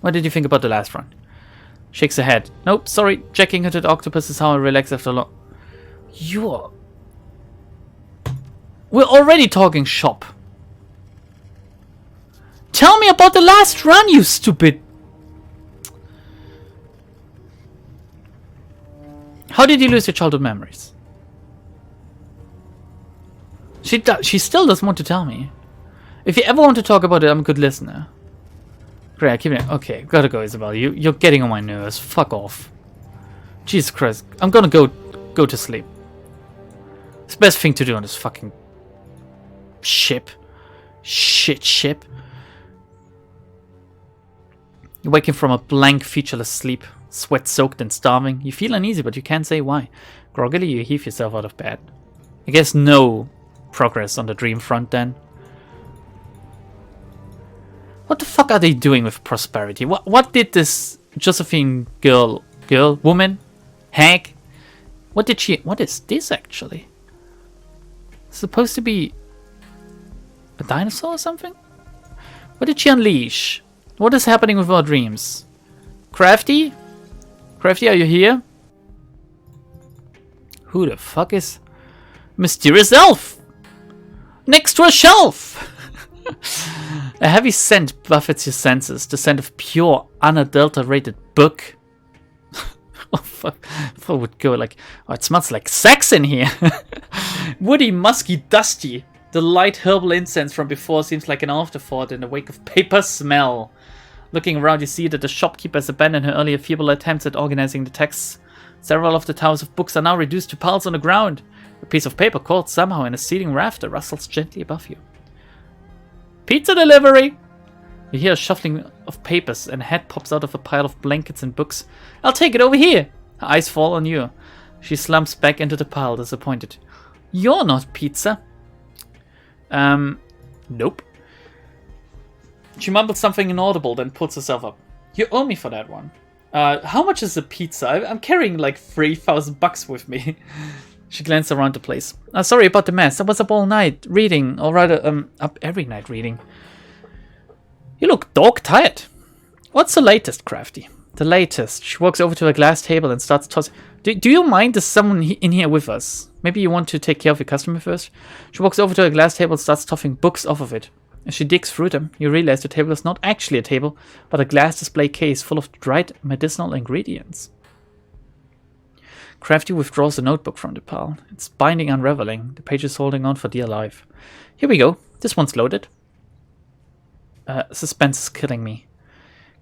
What did you think about the last run? Shakes her head. Nope, sorry. Jacking into the octopus is how I relax after long. We're already talking shop. Tell me about the last run, you stupid. How did you lose your childhood memories? She still doesn't want to tell me. If you ever want to talk about it, I'm a good listener. Great, keep it. Okay, gotta go, Isabel. You're getting on my nerves. Fuck off. Jesus Christ. I'm gonna go to sleep. It's the best thing to do on this fucking ship. Shit ship. You're waking from a blank, featureless sleep. Sweat-soaked and starving. You feel uneasy, but you can't say why. Groggily, you heave yourself out of bed. I guess no progress on the dream front then. What the fuck are they doing with prosperity? What did this Josephine woman, hag? What is this actually? Supposed to be a dinosaur or something? What did she unleash? What is happening with our dreams? Crafty? Crafty, are you here? Who the fuck is... Mysterious elf! Next to a shelf! A heavy scent buffets your senses. The scent of pure, unadulterated book. Oh fuck. I thought it would go like... Oh, it smells like sex in here. Woody, musky, dusty. The light herbal incense from before seems like an afterthought in the wake of paper smell. Looking around, you see that the shopkeeper has abandoned her earlier feeble attempts at organizing the texts. Several of the towers of books are now reduced to piles on the ground. A piece of paper caught somehow in a ceiling rafter rustles gently above you. Pizza delivery! You hear a shuffling of papers and a head pops out of a pile of blankets and books. I'll take it over here! Her eyes fall on you. She slumps back into the pile, disappointed. You're not pizza. Nope. She mumbles something inaudible, then pulls herself up. You owe me for that one. How much is a pizza? I'm carrying like $3,000 with me. She glanced around the place. Sorry about the mess. I was up all night reading, or rather, up every night reading. You look dog tired. What's the latest, Crafty? The latest. She walks over to a glass table and starts tossing. Do you mind? There's someone in here with us. Maybe you want to take care of your customer first? She walks over to a glass table and starts tossing books off of it. As she digs through them, you realize the table is not actually a table, but a glass display case full of dried medicinal ingredients. Crafty withdraws the notebook from the pile. Its binding unraveling. The page is holding on for dear life. Here we go. This one's loaded. Suspense is killing me.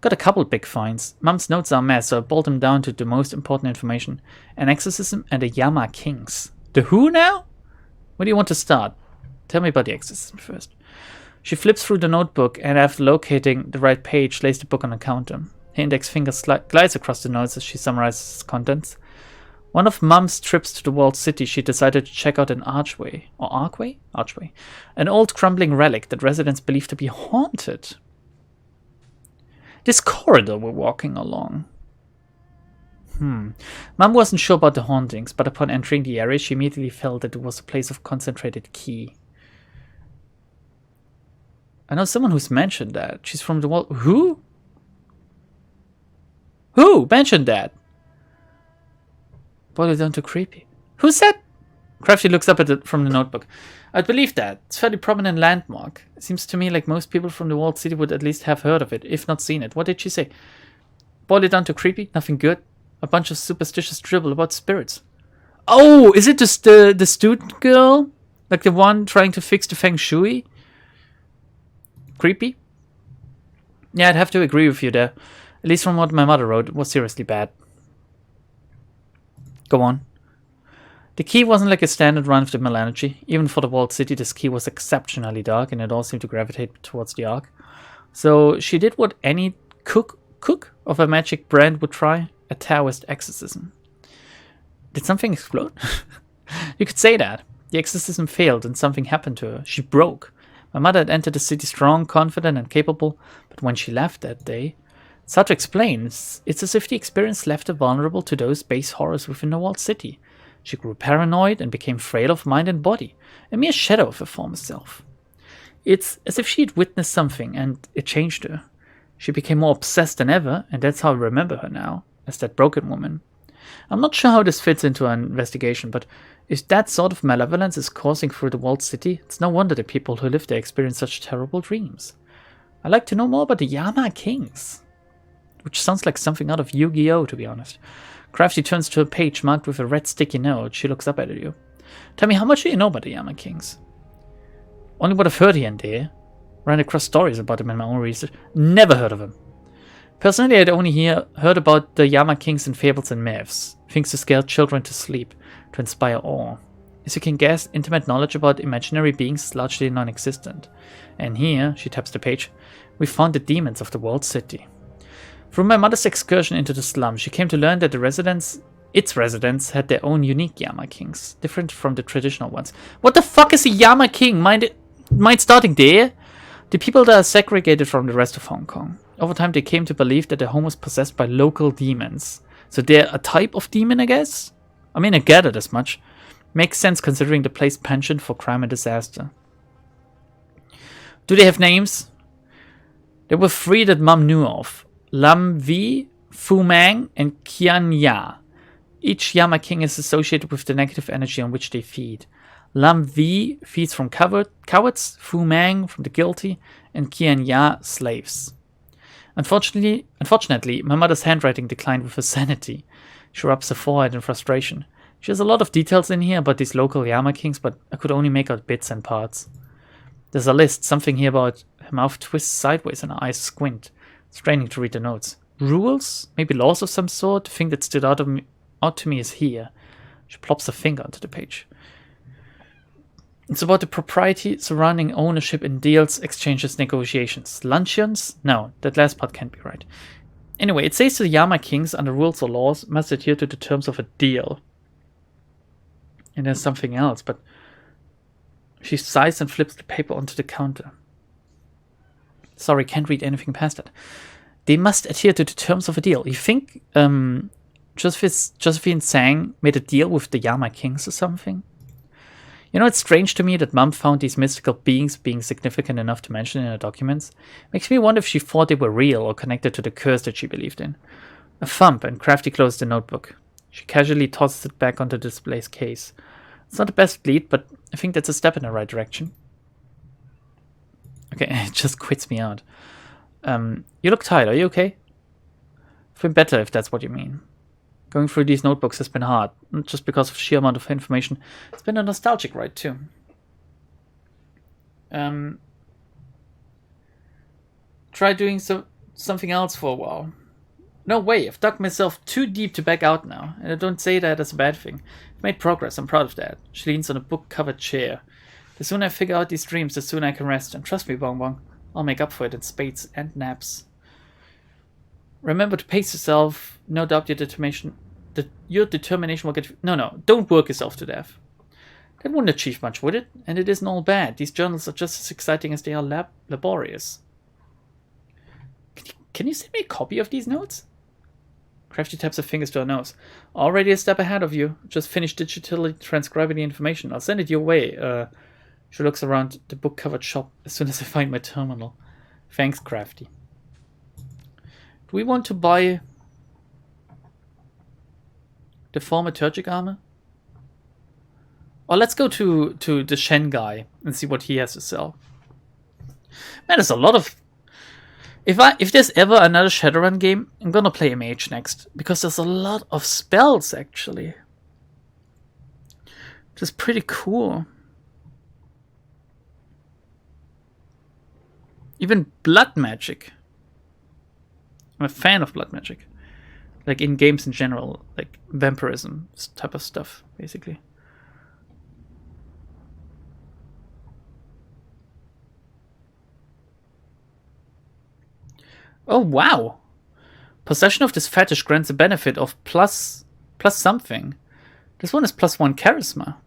Got a couple big finds. Mum's notes are a mess, so I boiled them down to the most important information. An exorcism and the Yama Kings. The who now? Where do you want to start? Tell me about the exorcism first. She flips through the notebook and after locating the right page, lays the book on the counter. Her index finger glides across the notes as she summarizes its contents. One of Mum's trips to the walled city, she decided to check out an archway. Or archway? Archway. An old crumbling relic that residents believe to be haunted. This corridor we're walking along. Mum wasn't sure about the hauntings, but upon entering the area, she immediately felt that it was a place of concentrated ki. I know someone who's mentioned that. She's from the wall. Who? Who mentioned that? Boil it down to creepy. Who said? Crafty looks up at it from the notebook. I'd believe that. It's a fairly prominent landmark. It seems to me like most people from the walled city would at least have heard of it, if not seen it. What did she say? Boil it down to creepy? Nothing good? A bunch of superstitious dribble about spirits. Oh, is it just the student girl? Like the one trying to fix the feng shui? Creepy? Yeah, I'd have to agree with you there. At least from what my mother wrote, it was seriously bad. Go on. The key wasn't like a standard run-of-the-mill energy. Even for the walled city, this key was exceptionally dark and it all seemed to gravitate towards the arc. So she did what any cook of a magic brand would try. A Taoist exorcism. Did something explode? You could say that. The exorcism failed and something happened to her. She broke. My mother had entered the city strong, confident, and capable, but when she left that day, it's hard to explain. It's as if the experience left her vulnerable to those base horrors within the walled city. She grew paranoid and became frail of mind and body, a mere shadow of her former self. It's as if she had witnessed something and it changed her. She became more obsessed than ever, and that's how I remember her now, as that broken woman. I'm not sure how this fits into an investigation, but if that sort of malevolence is coursing through the walled city, it's no wonder the people who live there experience such terrible dreams. I'd like to know more about the Yama Kings, which sounds like something out of Yu-Gi-Oh, to be honest. Crafty turns to a page marked with a red sticky note. She looks up at you. Tell me, how much do you know about the Yama Kings? Only what I've heard here and there. Ran across stories about them in my own research. Never heard of them. Personally, I'd only heard about the Yama Kings in fables and myths. Things to scare children to sleep, to inspire awe. As you can guess, intimate knowledge about imaginary beings is largely non-existent. And here, she taps the page, we found the demons of the walled city. Through my mother's excursion into the slum, she came to learn that its residents had their own unique Yama Kings, different from the traditional ones. What the fuck is a Yama King? Mind starting there? The people that are segregated from the rest of Hong Kong. Over time, they came to believe that their home was possessed by local demons. So they're a type of demon, I guess? I mean, I gathered as much. Makes sense considering the place penchant for crime and disaster. Do they have names? There were 3 that Mum knew of. Lam Vi, Fu Mang, and Qian Ya. Each Yama King is associated with the negative energy on which they feed. Lam Vi feeds from cowards, Fu Mang from the guilty, and Qian Ya slaves. Unfortunately, my mother's handwriting declined with her sanity. She rubs her forehead in frustration. She has a lot of details in here about these local Yama Kings, but I could only make out bits and parts. There's a list, something here about her mouth twists sideways and her eyes squint, straining to read the notes. Rules? Maybe laws of some sort? The thing that stood out to me is here. She plops her finger onto the page. It's about the propriety surrounding ownership in deals, exchanges, negotiations. Luncheons? No, that last part can't be right. Anyway, it says the Yama Kings, under rules or laws, must adhere to the terms of a deal. And there's something else, but she sighs and flips the paper onto the counter. Sorry, can't read anything past that. They must adhere to the terms of a deal. You think Josephine Tsang made a deal with the Yama Kings or something? You know, it's strange to me that Mum found these mystical beings being significant enough to mention in her documents. Makes me wonder if she thought they were real or connected to the curse that she believed in. A thump, and Crafty closed the notebook. She casually tosses it back onto the display's case. It's not the best lead, but I think that's a step in the right direction. Okay, it just quits me out. You look tired, are you okay? Feel better if that's what you mean. Going through these notebooks has been hard, not just because of sheer amount of information. It's been a nostalgic ride too. Try doing something else for a while. No way, I've dug myself too deep to back out now, and I don't say that as a bad thing. I've made progress, I'm proud of that. She leans on a book-covered chair. The sooner I figure out these dreams, the sooner I can rest. And trust me, Bong Bong, I'll make up for it in spades and naps. Remember to pace yourself. No doubt your determination will get... No, don't work yourself to death. That wouldn't achieve much, would it? And it isn't all bad. These journals are just as exciting as they are laborious. Can you send me a copy of these notes? Crafty taps her fingers to her nose. Already a step ahead of you. Just finished digitally transcribing the information. I'll send it your way. She looks around the book-covered shop as soon as I find my terminal. Thanks, Crafty. Do we want to buy the thaumaturgic armor? Or let's go to the Shen guy and see what he has to sell. Man, there's a lot of... If there's ever another Shadowrun game, I'm gonna play a mage next. Because there's a lot of spells, actually. Which is pretty cool. Even blood magic. I'm a fan of blood magic. Like in games in general. Like vampirism type of stuff, basically. Oh, wow. Possession of this fetish grants a benefit of plus something. This one is +1 charisma.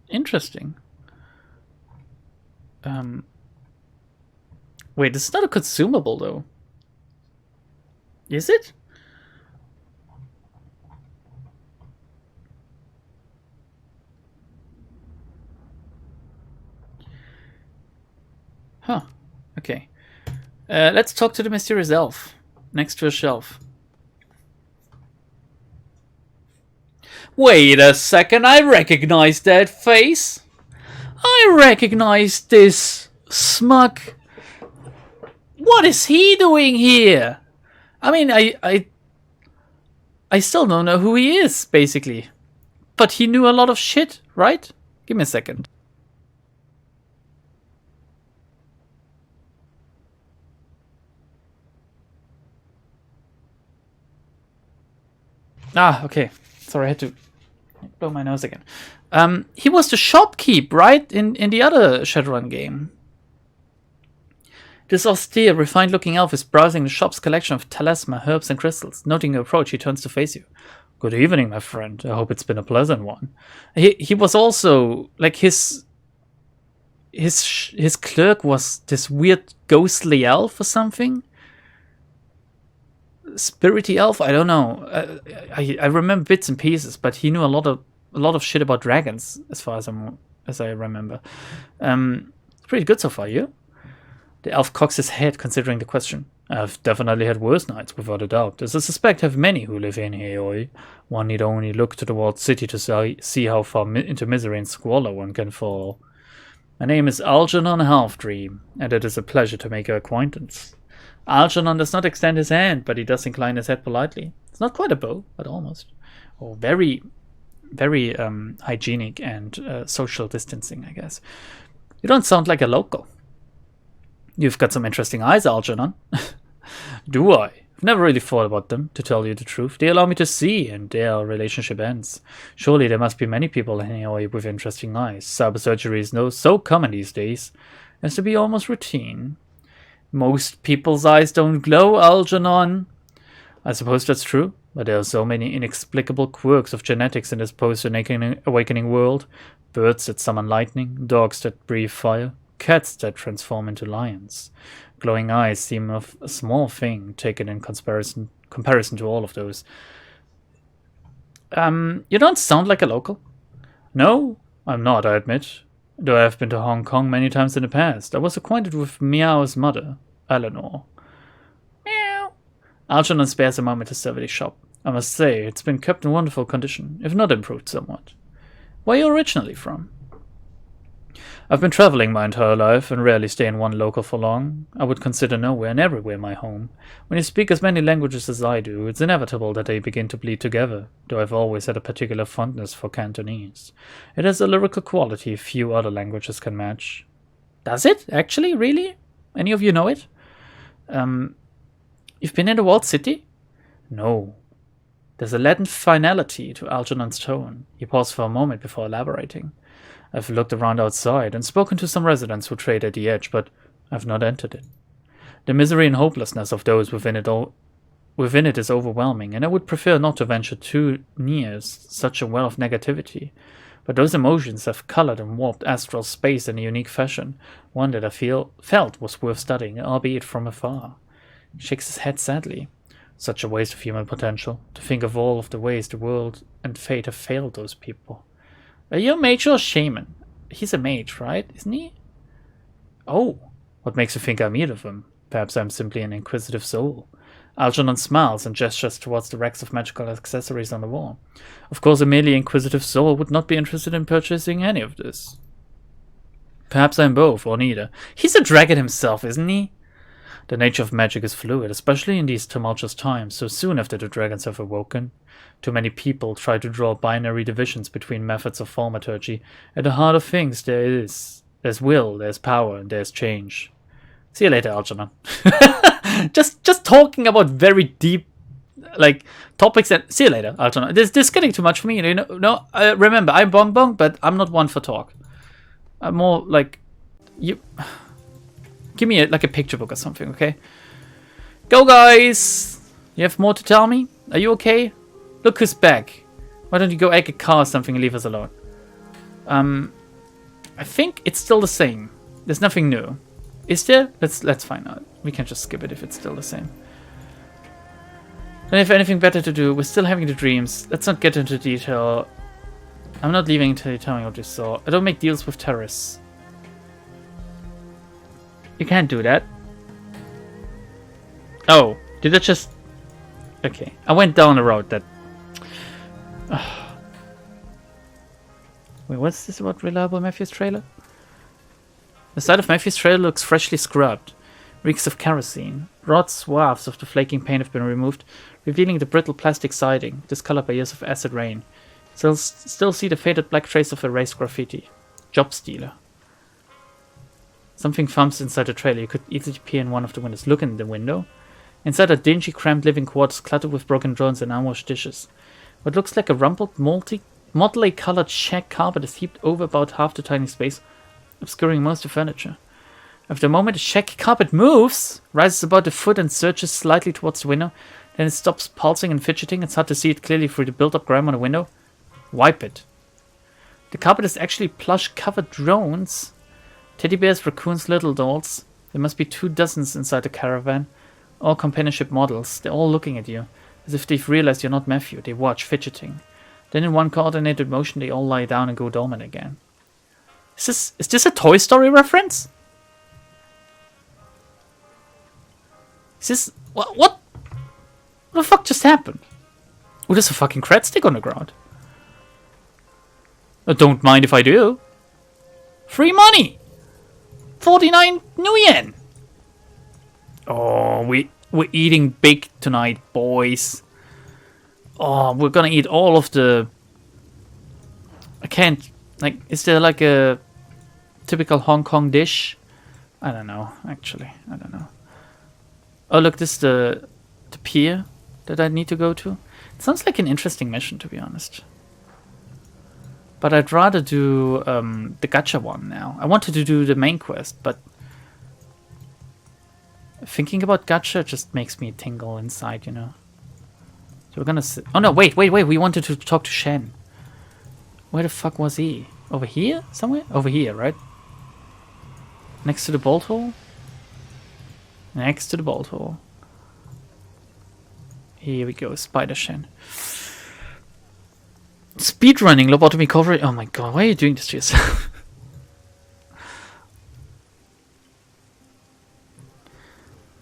Interesting. Wait, this is not a consumable, though. Is it? Huh. Okay. Let's talk to the mysterious elf next to a shelf. Wait a second, I recognize that face. I recognize this smug. What is he doing here? I mean, I still don't know who he is, basically. But he knew a lot of shit, right? Give me a second. Ah, okay. Sorry, I had to blow my nose again. He was the shopkeep, right? In the other Shadowrun game. This austere, refined-looking elf is browsing the shop's collection of talisman, herbs, and crystals. Noting your approach, he turns to face you. Good evening, my friend. I hope it's been a pleasant one. He was also, like, his clerk was this weird ghostly elf or something. Spirity elf? I don't know. I remember bits and pieces, but he knew a lot of shit about dragons, as far as I remember. Pretty good so far, you? The elf cocks his head, considering the question. I've definitely had worse nights, without a doubt. As I suspect have many who live in Aoi. One need only look to the walled city to see how far into misery and squalor one can fall. My name is Algernon Halfdream, and it is a pleasure to make your acquaintance. Algernon does not extend his hand, but he does incline his head politely. It's not quite a bow, but almost. Oh, very, very hygienic and social distancing, I guess. You don't sound like a local. You've got some interesting eyes, Algernon. Do I? I've never really thought about them, to tell you the truth. They allow me to see, and there our relationship ends. Surely there must be many people in Aoi with interesting eyes. Cybersurgery is so common these days as to be almost routine. Most people's eyes don't glow, Algernon. I suppose that's true, but there are so many inexplicable quirks of genetics in this post-awakening world. Birds that summon lightning, dogs that breathe fire, cats that transform into lions. Glowing eyes seem of a small thing taken in comparison to all of those. You don't sound like a local. No, I'm not, I admit. Though I have been to Hong Kong many times in the past. I was acquainted with Meow's mother, Eleanor. Meow. Algernon spares a moment to survey the shop. I must say, it's been kept in wonderful condition, if not improved somewhat. Where are you originally from? I've been traveling my entire life and rarely stay in one local for long. I would consider nowhere and everywhere my home. When you speak as many languages as I do, it's inevitable that they begin to bleed together, though I've always had a particular fondness for Cantonese. It has a lyrical quality few other languages can match. Does it? Actually? Really? Any of you know it? You've been in the walled city? No. There's a Latin finality to Algernon's tone. He paused for a moment before elaborating. I've looked around outside and spoken to some residents who trade at the edge, but I've not entered it. The misery and hopelessness of those within it is overwhelming, and I would prefer not to venture too near such a well of negativity. But those emotions have colored and warped astral space in a unique fashion, one that I felt was worth studying, albeit from afar. He shakes his head sadly. Such a waste of human potential, to think of all of the ways the world and fate have failed those people. Are you a mage or a shaman? He's a mage, right? Isn't he? Oh, what makes you think I'm either of them? Perhaps I'm simply an inquisitive soul. Algernon smiles and gestures towards the racks of magical accessories on the wall. Of course, a merely inquisitive soul would not be interested in purchasing any of this. Perhaps I'm both, or neither. He's a dragon himself, isn't he? The nature of magic is fluid, especially in these tumultuous times, so soon after the dragons have awoken. Too many people try to draw binary divisions between methods of thaumaturgy. At the heart of things there's will, there's power, and there's change. See you later, Algernon. just talking about very deep topics and see you later, Algernon. This is getting too much for me, you know. No, remember, I'm Bong Bong, but I'm not one for talk. I'm more like you. Give me a picture book or something, okay? Go, guys! You have more to tell me? Are you okay? Look who's back. Why don't you go egg a car or something and leave us alone? I think it's still the same. There's nothing new. Is there? Let's find out. We can just skip it if it's still the same. Don't have anything better to do. We're still having the dreams. Let's not get into detail. I'm not leaving until you tell me what you saw. I don't make deals with terrorists. You can't do that. Oh, did I just... Okay, I went down the road that... Wait, what's this about reliable Matthew's trailer? The side of Matthew's trailer looks freshly scrubbed. Reeks of kerosene. Broad swaths of the flaking paint have been removed, revealing the brittle plastic siding, discolored by years of acid rain. Still see the faded black trace of erased graffiti. Job stealer. Something thumps inside the trailer. You could easily peer in one of the windows. Look in the window. Inside are dingy, cramped living quarters cluttered with broken drawers and unwashed dishes. What looks like a rumpled, motley colored shag carpet is heaped over about half the tiny space, obscuring most of the furniture. After a moment, the shag carpet moves, rises about a foot and surges slightly towards the window. Then it stops pulsing and fidgeting. It's hard to see it clearly through the built-up grime on the window. Wipe it. The carpet is actually plush-covered drones. Teddy bears, raccoons, little dolls. There must be 24 inside the caravan. All companionship models. They're all looking at you, as if they've realized you're not Matthew. They watch, fidgeting. Then in one coordinated motion, they all lie down and go dormant again. Is this a Toy Story reference? Is this... What the fuck just happened? Oh, there's a fucking cred stick on the ground. I don't mind if I do. Free money! 49 new yen! Oh, we're eating big tonight, boys. Oh, we're gonna eat all of the... I can't... is there a typical Hong Kong dish? I don't know, actually. I don't know. Oh, look, this is the pier that I need to go to. It sounds like an interesting mission, to be honest. But I'd rather do the gacha one now. I wanted to do the main quest, but thinking about gacha just makes me tingle inside, you know. So we're gonna oh no, wait, we wanted to talk to Shen. Where the fuck was he? Over here? Somewhere? Over here, right? Next to the bolt hole? Next to the bolt hole. Here we go, Spider Shen. Speedrunning, lobotomy coverage. Oh my god, why are you doing this to yourself?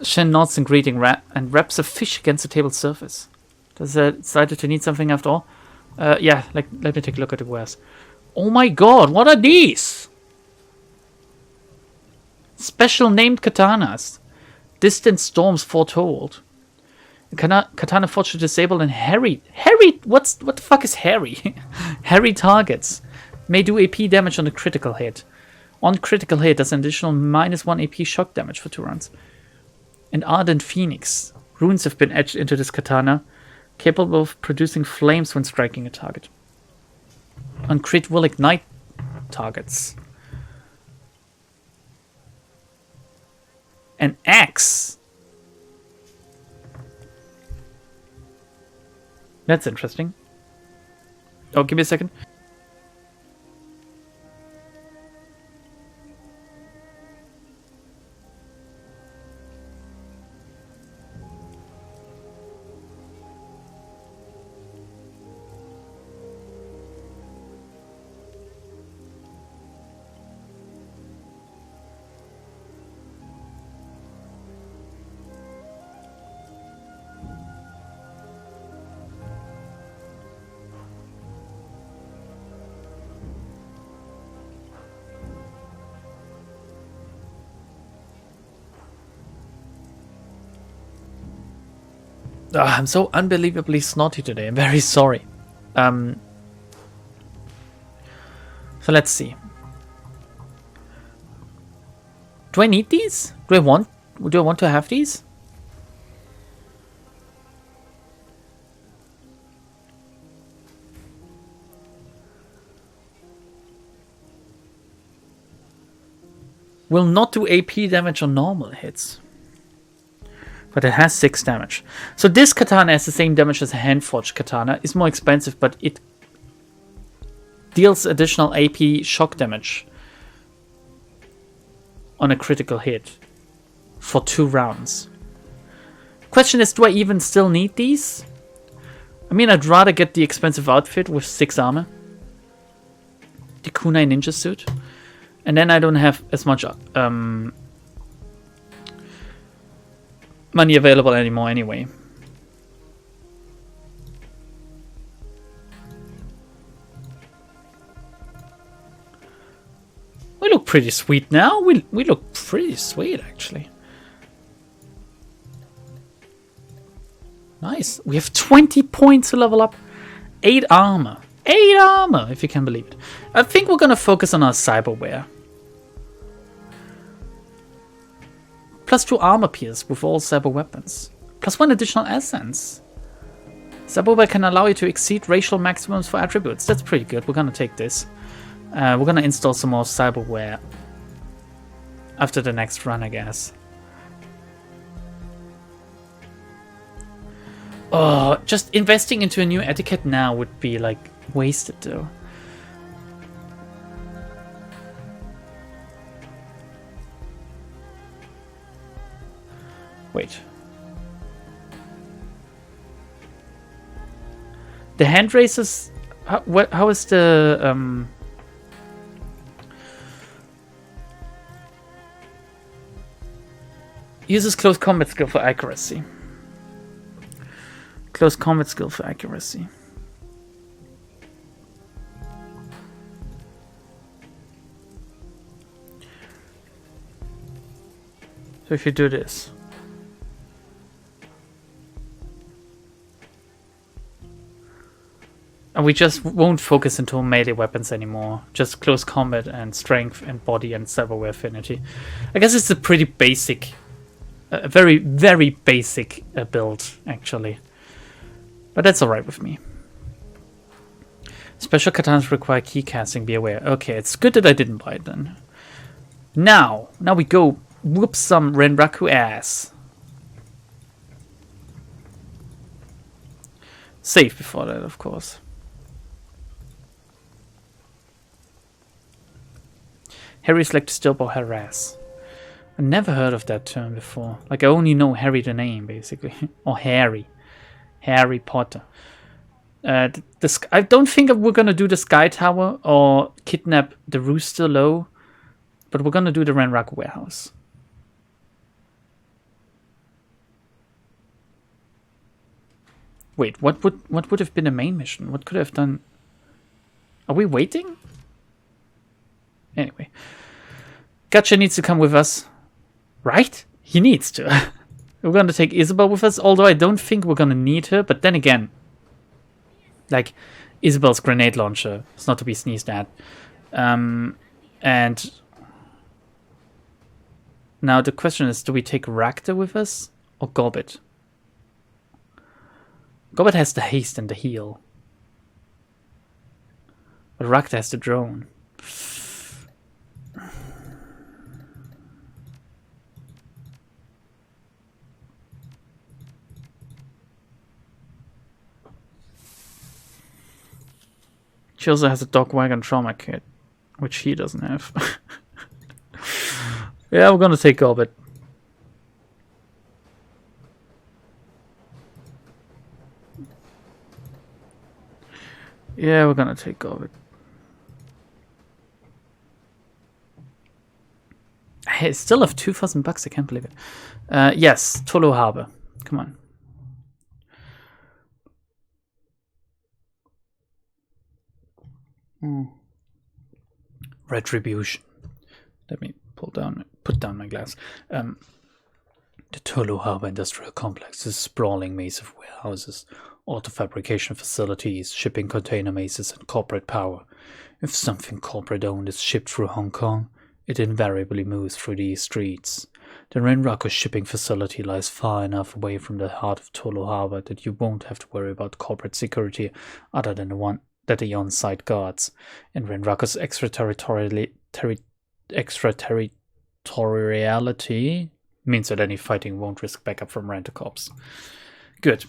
Shen nods in greeting and wraps a fish against the table surface. Does it decided to need something after all? Yeah, let me take a look at the wares. Oh my god, what are these? Special named katanas. Distant storms foretold. Katana forged to disable and harry. What the fuck is harry? Harry targets. May do AP damage on a critical hit. On critical hit, does an additional -1 AP shock damage for 2 rounds. An Ardent Phoenix. Runes have been etched into this katana, capable of producing flames when striking a target. On crit will ignite targets. An axe. That's interesting. Oh, give me a second. I'm so unbelievably snotty today. I'm very sorry. So let's see. Do I need these? Do I want to have these? Will not do AP damage on normal hits. But it has 6 damage. So this katana has the same damage as a hand-forged katana. It's more expensive, but it deals additional AP shock damage on a critical hit for 2 rounds. Question is, do I even still need these? I mean, I'd rather get the expensive outfit with 6 armor. The kunai ninja suit. And then I don't have as much money available anymore anyway. We look pretty sweet now. We look pretty sweet actually. Nice. We have 20 points to level up. 8 armor. 8 armor, if you can believe it. I think we're gonna focus on our cyberware. +2 armor pierce with all cyber weapons. +1 additional essence. Cyberware can allow you to exceed racial maximums for attributes. That's pretty good. We're gonna take this. We're gonna install some more cyberware after the next run, I guess. Oh, just investing into a new etiquette now would be like wasted though. Wait. The hand races. How is the uses close combat skill for accuracy. Close combat skill for accuracy. So if you do this. And we just won't focus into melee weapons anymore. Just close combat and strength and body and cyberware affinity. I guess it's a pretty basic, a very, very basic build, actually. But that's alright with me. Special katanas require key casting, be aware. Okay, it's good that I didn't buy it then. Now we go whoop some Renraku ass. Save before that, of course. Harry's like to disturb or harass. I never heard of that term before. Like, I only know Harry the name, basically. Or Harry. Harry Potter. I don't think we're gonna do the Sky Tower or kidnap the Rooster Low. But we're gonna do the Renraku warehouse. Wait, what would have been the main mission? What could I have done? Are we waiting? Anyway. Gacha needs to come with us. Right? He needs to. We're going to take Isabel with us, although I don't think we're going to need her. But then again, like, Isabel's grenade launcher is not to be sneezed at. And now the question is, do we take Rakta with us or Gobbet? Gobbet has the haste and the heal. But Rakta has the drone. She also has a dog wagon trauma kit, which he doesn't have. Yeah, we're gonna take Gobbet. Yeah, we're gonna take Gobbet. I still have $2,000. I can't believe it. Yes, Tolo Harbor. Come on. Retribution. Let me put down my glass. The Tolo Harbor Industrial Complex is a sprawling maze of warehouses, auto fabrication facilities, shipping container mazes, and corporate power. If something corporate-owned is shipped through Hong Kong, it invariably moves through these streets. The Renraku shipping facility lies far enough away from the heart of Tolo Harbor that you won't have to worry about corporate security other than the on-site guards. And Renraku's extraterritoriality means that any fighting won't risk backup from rent-a-cops. Good.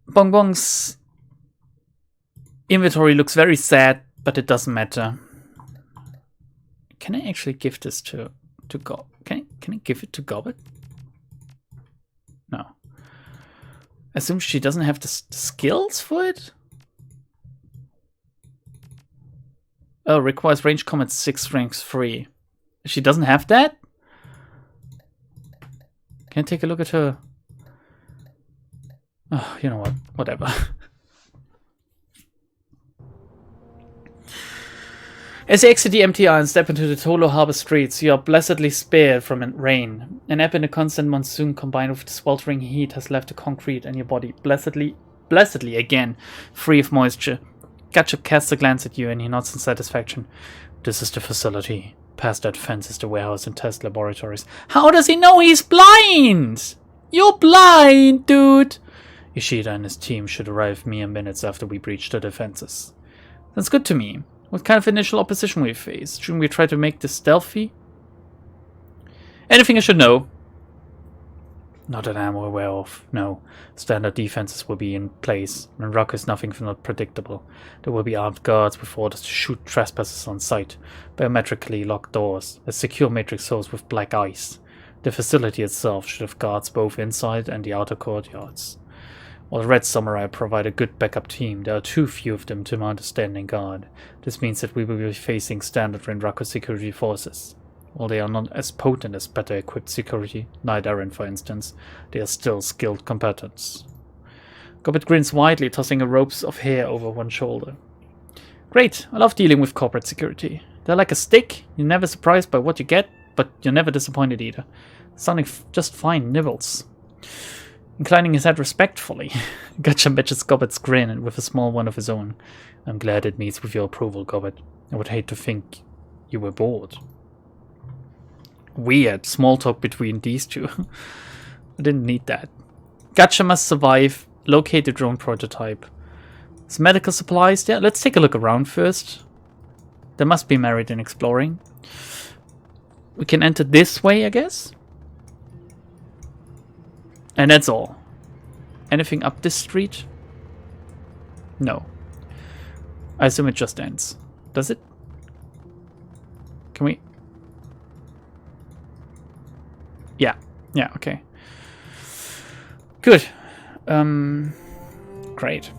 Bongbong's inventory looks very sad, but it doesn't matter. Can I actually give this to Gob? Can I give it to Gobbet? No. Assume she doesn't have the skills for it? Oh, requires range combat 6 ranks 3. She doesn't have that? Can I take a look at her? Oh, you know what? Whatever. As you exit the MTR and step into the Tolo Harbor streets, you are blessedly spared from rain. An ebb in a constant monsoon combined with the sweltering heat has left the concrete in your body blessedly again, free of moisture. Ketchup casts a glance at you and he nods in satisfaction. This is the facility. Past that fence is the warehouse and test laboratories. How does he know he's blind? You're blind, dude! Ishida and his team should arrive mere minutes after we breach the defenses. That's good to me. What kind of initial opposition we face? Shouldn't we try to make this stealthy? Anything I should know? Not that I'm aware of, no. Standard defenses will be in place. Renraku is nothing if not predictable. There will be armed guards with orders to shoot trespassers on sight. Biometrically locked doors. A secure matrix house with black ice. The facility itself should have guards both inside and the outer courtyards. While Red Samurai provide a good backup team, there are too few of them to mount a standing guard. This means that we will be facing standard Renraku security forces. While they are not as potent as better equipped security, Night Errant for instance, they are still skilled combatants. Gobbet grins widely, tossing a ropes of hair over one shoulder. Great, I love dealing with corporate security. They're like a stick, you're never surprised by what you get, but you're never disappointed either. Sounding just fine, Nibbles. Inclining his head respectfully, Gotcha matches Gobbet's grin with a small one of his own. I'm glad it meets with your approval, Gobbet. I would hate to think you were bored. Weird, small talk between these two. I didn't need that. Gotcha must survive. Locate the drone prototype. Some medical supplies there. Let's take a look around first. There must be merit in exploring. We can enter this way, I guess. And that's all. Anything up this street? No. I assume it just ends. Does it? Can we? Yeah. Yeah, okay. Good. Great.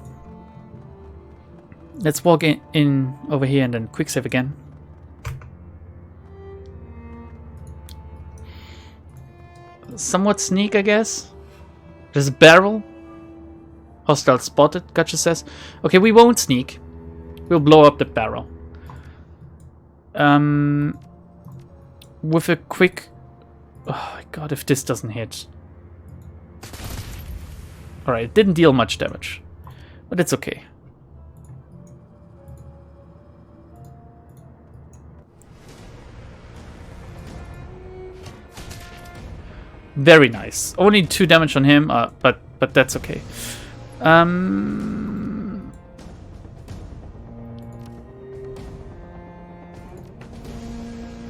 Let's walk in over here and then quick save again. Somewhat sneak, I guess. There's a barrel. Hostile spotted, Gotcha says. Okay, we won't sneak. We'll blow up the barrel. With a quick... Oh my god, if this doesn't hit. Alright, it didn't deal much damage. But it's okay. Very nice. Only 2 damage on him, but that's okay.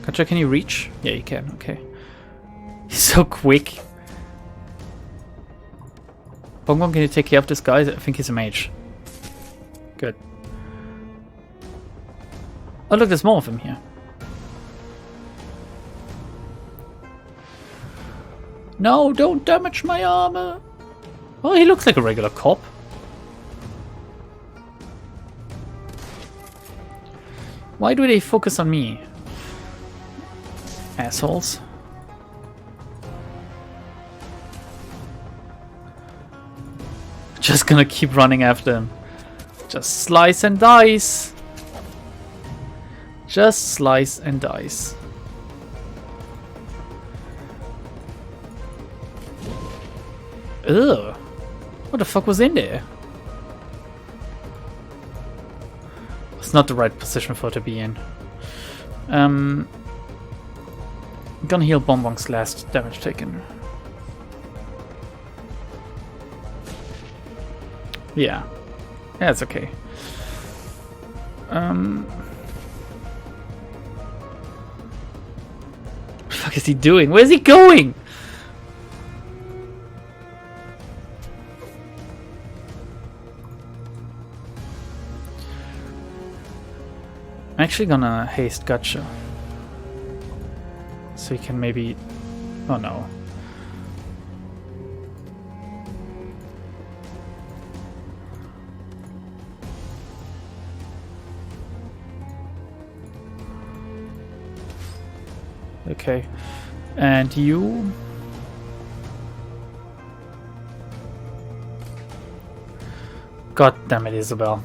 Gotcha, can you reach? Yeah, you can, okay. He's so quick. Bongbong, can you take care of this guy? I think he's a mage. Good. Oh look, there's more of him here. No, don't damage my armor. Well, he looks like a regular cop. Why do they focus on me? Assholes. Just gonna keep running after him. Just slice and dice. Just slice and dice. Ugh. What the fuck was in there? It's not the right position for it to be in. I'm gonna heal Bonbon's last damage taken. Yeah. Yeah, it's okay. What the fuck is he doing? Where's he going? I'm actually gonna haste Gotcha. So he can maybe... Oh no. Okay. And you... God damn it, Isabel.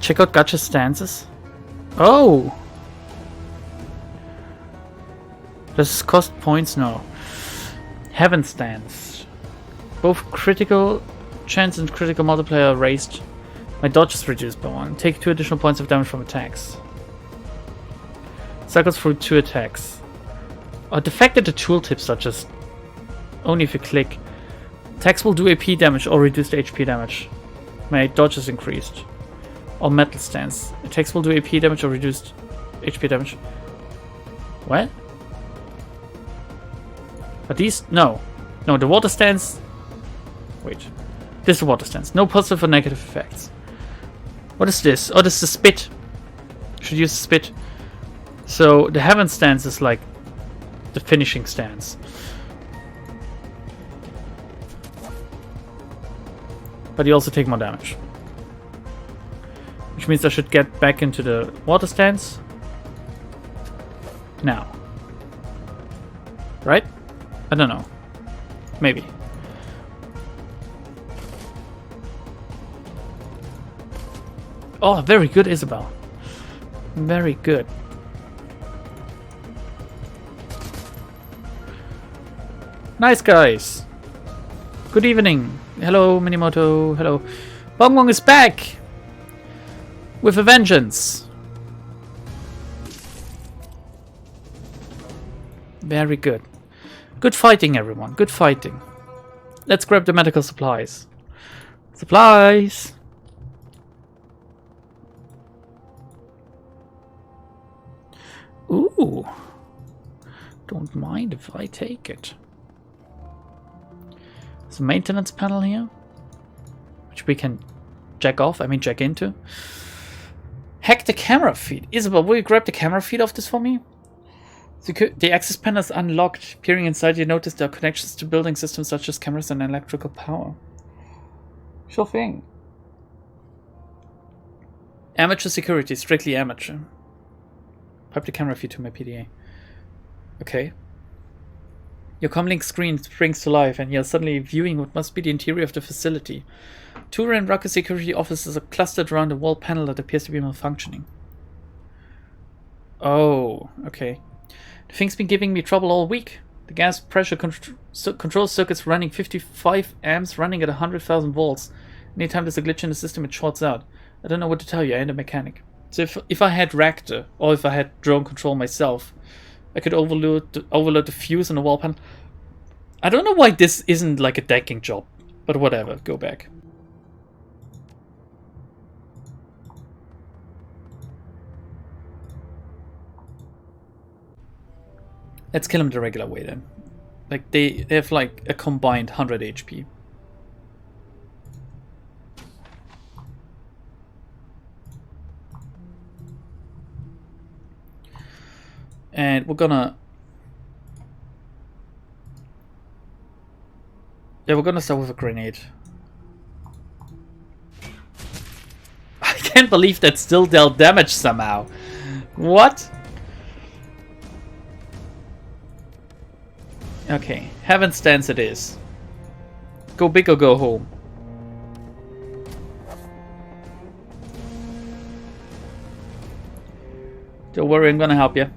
Check out Gotcha's stances. Oh! Does this cost points? No. Heaven stance. Both critical chance and critical multiplier are raised. My dodge is reduced by 1. Take 2 additional points of damage from attacks. Cycles through 2 attacks. Oh, the fact that the tooltips are just only if you click. Attacks will do AP damage or reduce the HP damage. My dodge is increased. Or metal stance. Attacks will do AP damage or reduced HP damage. What? Are these? No. No, the water stance... Wait. This is the water stance. No positive or negative effects. What is this? Oh, this is the spit. Should use the spit. So, the heaven stance is like the finishing stance. But you also take more damage. Which means I should get back into the water stance. Now. Right? I don't know. Maybe. Oh, very good, Isabel. Very good. Nice, guys. Good evening. Hello, Minimoto. Hello. Bongbong is back! With a vengeance. Very good. Good fighting, everyone. Good fighting. Let's grab the medical supplies. Supplies! Ooh. Don't mind if I take it. There's a maintenance panel here. Which we can jack off. I mean jack into. Hack the camera feed. Isabel, will you grab the camera feed of this for me? The access panel is unlocked. Peering inside, you notice there are connections to building systems such as cameras and electrical power. Sure thing. Amateur security, strictly amateur. Pipe the camera feed to my PDA. Okay. Your comlink screen springs to life, and you're suddenly viewing what must be the interior of the facility. 2 Rand Rucker security officers are clustered around a wall panel that appears to be malfunctioning. Oh, okay. The thing's been giving me trouble all week. The gas pressure control circuit's running 55 amps, running at 100,000 volts. Anytime there's a glitch in the system, it shorts out. I don't know what to tell you, I ain't a mechanic. So if I had Reactor, or if I had drone control myself, I could overload the fuse on the wall panel. I don't know why this isn't like a decking job, but whatever, go back. Let's kill him the regular way then. Like they have like a combined 100 HP. And we're gonna... Yeah, we're gonna start with a grenade. I can't believe that still dealt damage somehow. What? Okay, Heaven Stance it is. Go big or go home. Don't worry, I'm gonna help you.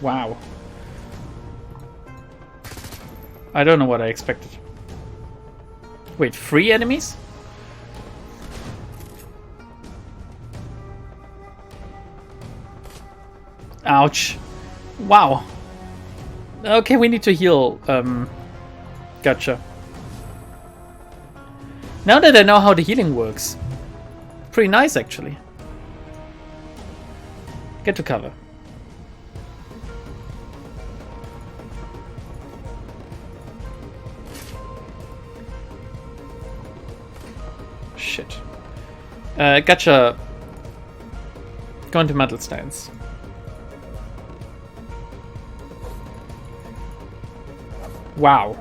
Wow. I don't know what I expected. Wait, 3 enemies? Ouch. Wow. Okay, we need to heal. Gotcha. Now that I know how the healing works. Pretty nice, actually. Get to cover. Shit. Gotcha. Go into metal stance. Wow.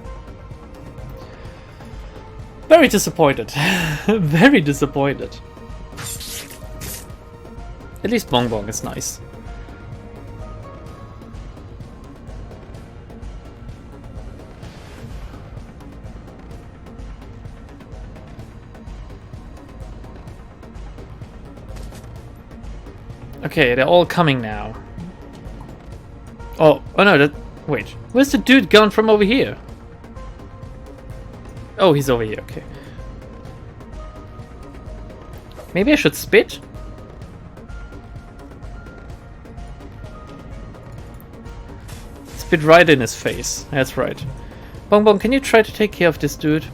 Very disappointed. Very disappointed. At least Bong Bong is nice. Okay, they're all coming now. Oh no, wait. Where's the dude gone from over here? Oh, he's over here, okay. Maybe I should spit? Spit right in his face. That's right. Bong Bong, can you try to take care of this dude?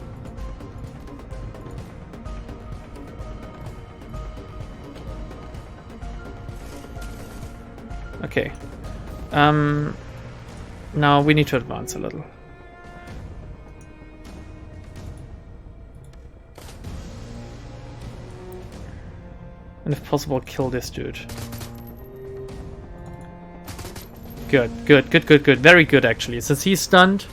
Okay. Now we need to advance a little. And if possible, kill this dude. Good. Very good, actually. Since he's stunned,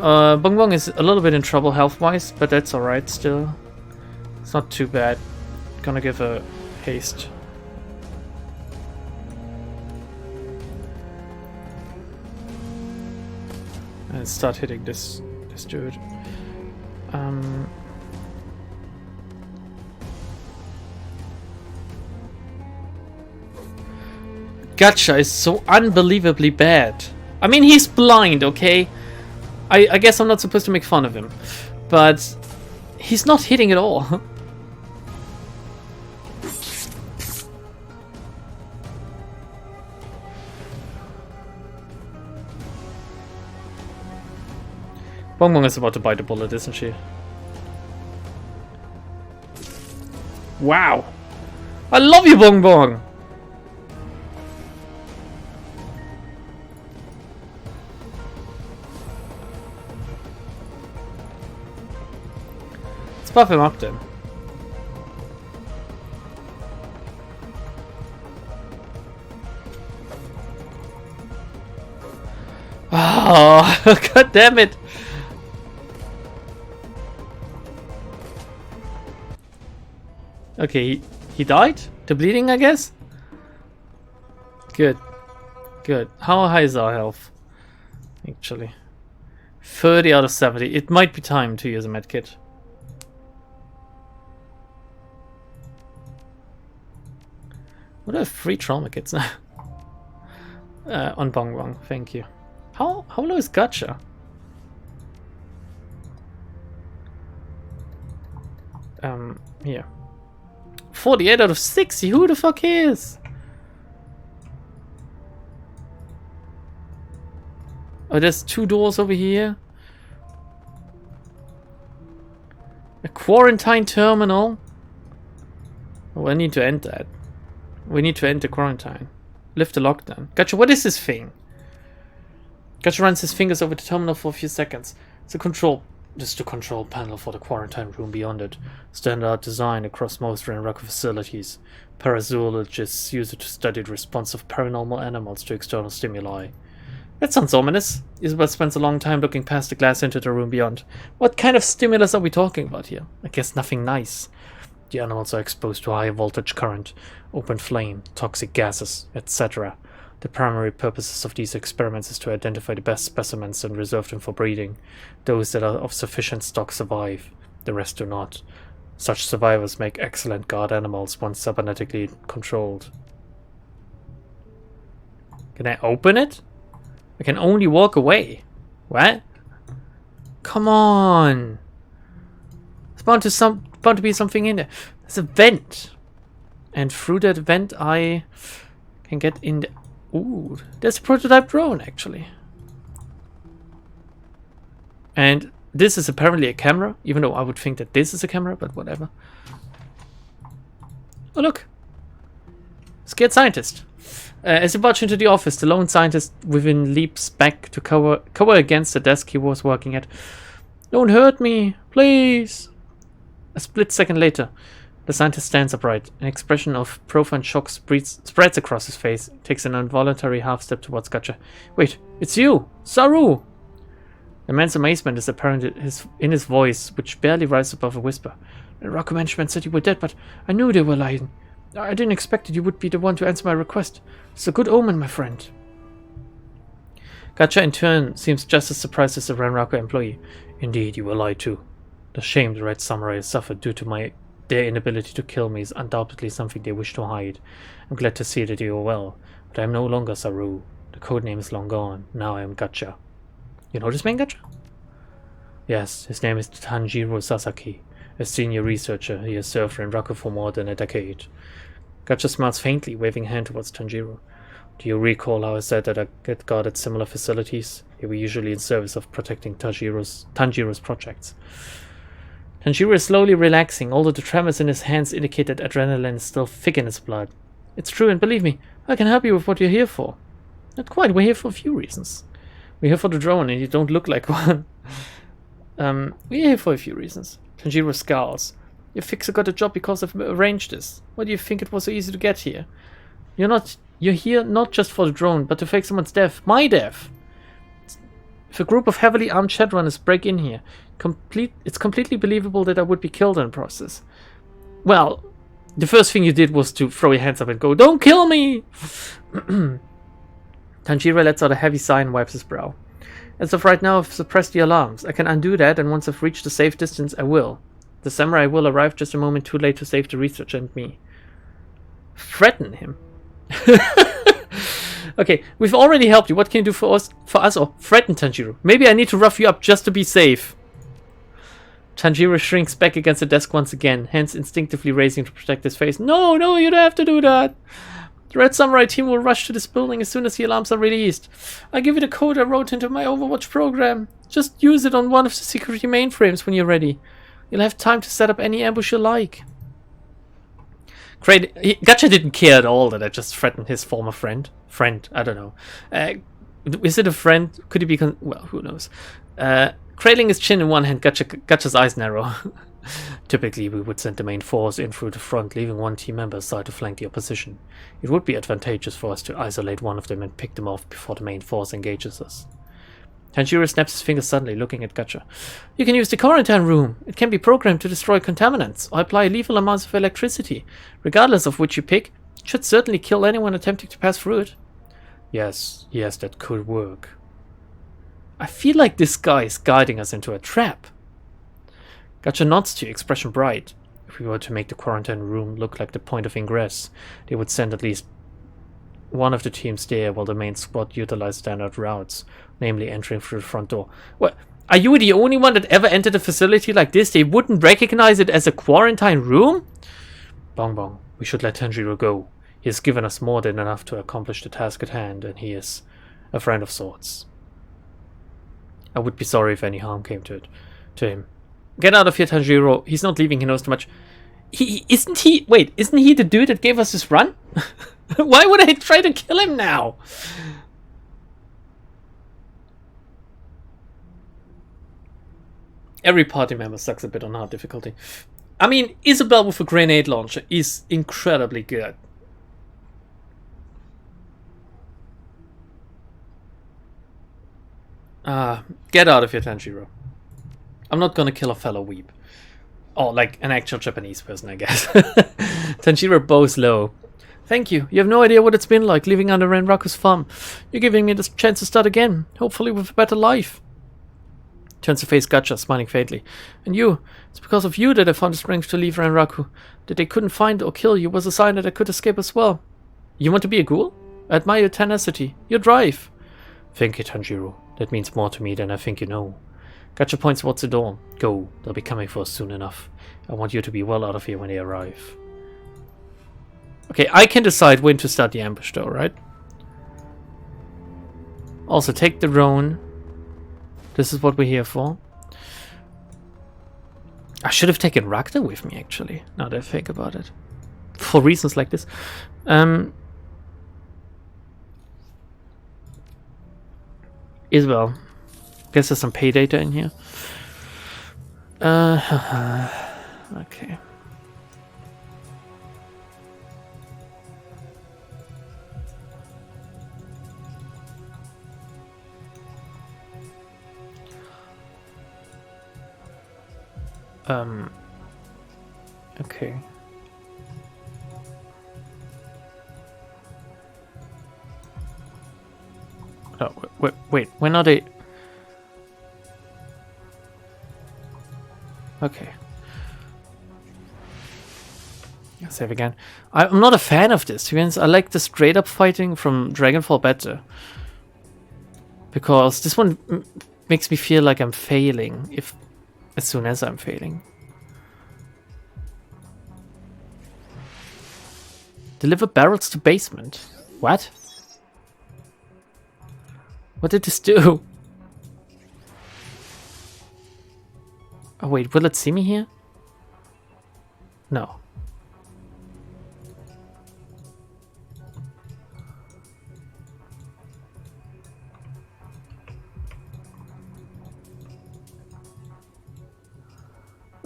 Bong Bong is a little bit in trouble health-wise, but that's alright still. It's not too bad. Gonna give a haste. And start hitting this dude. Gotcha is so unbelievably bad. I mean, he's blind, okay? I guess I'm not supposed to make fun of him. But he's not hitting at all. Bong Bong is about to bite a bullet, isn't she? Wow! I love you, Bong Bong! Let's buff him up then. Oh, god damn it! Okay, he died? The bleeding, I guess? Good. Good. How high is our health? Actually. 30 out of 70. It might be time to use a medkit. What do I have 3 trauma kits now? On Bong Bong, thank you. How low is Gacha? Here. 48 out of 60. Who the fuck is? Oh, there's 2 doors over here. A quarantine terminal. Oh, I need to end that. We need to end the quarantine. Lift the lockdown. Gotcha, what is this thing? Gotcha runs his fingers over the terminal for a few seconds. It's a control. This is the control panel for the quarantine room beyond it. Standard design across most Renraku facilities. Parazoologists use it to study the response of paranormal animals to external stimuli. That sounds ominous. Isabel spends a long time looking past the glass into the room beyond. What kind of stimulus are we talking about here? I guess nothing nice. The animals are exposed to high voltage current, open flame, toxic gases, etc. The primary purposes of these experiments is to identify the best specimens and reserve them for breeding. Those that are of sufficient stock survive, the rest do not. Such survivors make excellent guard animals once cybernetically controlled. Can I open it? I can only walk away. What? Come on! There's bound to be something in there. There's a vent. And through that vent I can get in the... Ooh, there's a prototype drone actually. And this is apparently a camera, even though I would think that this is a camera, but whatever. Oh look! Scared scientist. As he barged into the office, the lone scientist within leaps back to cover against the desk he was working at. Don't hurt me, please! A split second later, the scientist stands upright. An expression of profound shock spreads across his face. He takes an involuntary half-step towards Gacha. Wait, it's you! Saru! The man's amazement is apparent in his voice, which barely rises above a whisper. The Raku management said you were dead, but I knew they were lying. I didn't expect that you would be the one to answer my request. It's a good omen, my friend. Gacha in turn seems just as surprised as the Renraku employee. Indeed, you were lied to. The shame the Red Samurai has suffered due to their inability to kill me is undoubtedly something they wish to hide. I'm glad to see that you are well, but I am no longer Saru. The codename is long gone. Now I am Gacha. You know this man, Gacha? Yes, his name is Tanjiro Sasaki. A senior researcher, he has served in Renraku for more than a decade. Gacha smiles faintly, waving a hand towards Tanjiro. Do you recall how I said that I get guarded similar facilities? They were usually in service of protecting Tanjiro's projects. Tanjiro is slowly relaxing, although the tremors in his hands indicate that adrenaline is still thick in his blood. It's true, and believe me, I can help you with what you're here for. Not quite, we're here for a few reasons. We're here for the drone, and you don't look like one. We're here for a few reasons. Tanjiro scowls. Your fixer got a job because I've arranged this. Why do you think it was so easy to get here? You're here not just for the drone, but to fake someone's death. My death! If a group of heavily armed Shadowrunners break in here, it's completely believable that I would be killed in the process. Well, the first thing you did was to throw your hands up and go, "Don't kill me!" Tanjiro lets out a heavy sigh and wipes his brow. As of right now, I've suppressed the alarms. I can undo that, and once I've reached a safe distance, I will. The samurai will arrive just a moment too late to save the researcher and me. Threaten him? Okay, we've already helped you. What can you do for us? Or threaten Tanjiro? Maybe I need to rough you up just to be safe. Tanjiro shrinks back against the desk once again, hands instinctively raising to protect his face. No, you don't have to do that. The Red Samurai team will rush to this building as soon as the alarms are released. I'll give you the code I wrote into my Overwatch program. Just use it on one of the security mainframes when you're ready. You'll have time to set up any ambush you like. Gacha didn't care at all that I just threatened his former friend. I don't know. Is it a friend? Could he be... well, who knows. Cradling his chin in one hand, Gacha's eyes narrow. Typically, we would send the main force in through the front, leaving one team member aside to flank the opposition. It would be advantageous for us to isolate one of them and pick them off before the main force engages us. Tanjiro snaps his fingers suddenly, looking at Gacha. You can use the quarantine room. It can be programmed to destroy contaminants or apply lethal amounts of electricity. Regardless of which you pick, it should certainly kill anyone attempting to pass through it. Yes, that could work. I feel like this guy is guiding us into a trap. Gacha nods to you, expression bright. If we were to make the quarantine room look like the point of ingress, they would send at least one of the teams there while the main squad utilized standard routes, namely entering through the front door. What? Are you the only one that ever entered a facility like this? They wouldn't recognize it as a quarantine room? Bong Bong, we should let Tanjiro go. He has given us more than enough to accomplish the task at hand, and he is a friend of sorts. I would be sorry if any harm came to him. Get out of here, Tanjiro. He's not leaving, he knows too much. Isn't he the dude that gave us this run? Why would I try to kill him now? Every party member sucks a bit on hard difficulty. I mean, Isabel with a grenade launcher is incredibly good. Get out of here, Tanjiro. I'm not gonna kill a fellow weeb. Oh, like an actual Japanese person, I guess. Tanjiro bows low. Thank you. You have no idea what it's been like living under Renraku's thumb. You're giving me the chance to start again, hopefully with a better life. Turns to face Gacha, smiling faintly. And you, it's because of you that I found the strength to leave Renraku. That they couldn't find or kill you was a sign that I could escape as well. You want to be a ghoul? I admire your tenacity, your drive. Thank you, Tanjiro. That means more to me than I think you know. Gacha points towards the door. Go, they'll be coming for us soon enough. I want you to be well out of here when they arrive. Okay, I can decide when to start the ambush though, right? Also, take the drone. This is what we're here for. I should have taken Ragnar with me, actually, now that I think about it. For reasons like this. Isabel. Guess there's some pay data in here. Okay. Okay. Oh, wait, when are they? Okay. Save again. I'm not a fan of this, to be honest. I like the straight up fighting from Dragonfall better. Because this one makes me feel like I'm failing as soon as I'm failing. Deliver barrels to basement. What? What did this do? Oh wait, will it see me here? No.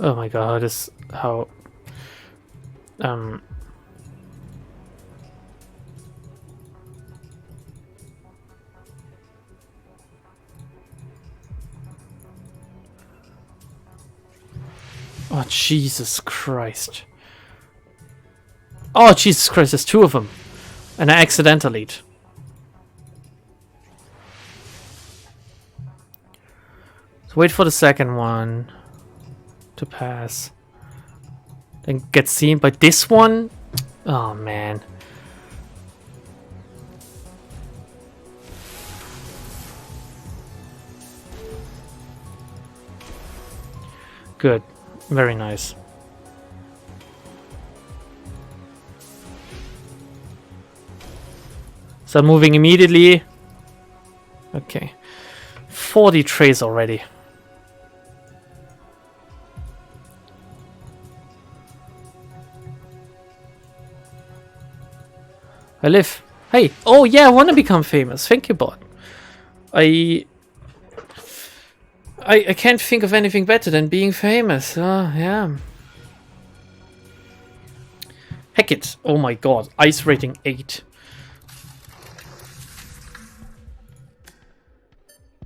Oh my god, this how oh Jesus Christ. Oh Jesus Christ, there's two of them. And I accidentally. So wait for the second one to pass. Then get seen by this one? Oh man. Good. Very nice. Start moving immediately. Okay. 40 trays already. I live. Hey, oh yeah, I want to become famous. Thank you, bot. I can't think of anything better than being famous. Yeah. Heck it. Oh my god. Ice rating 8.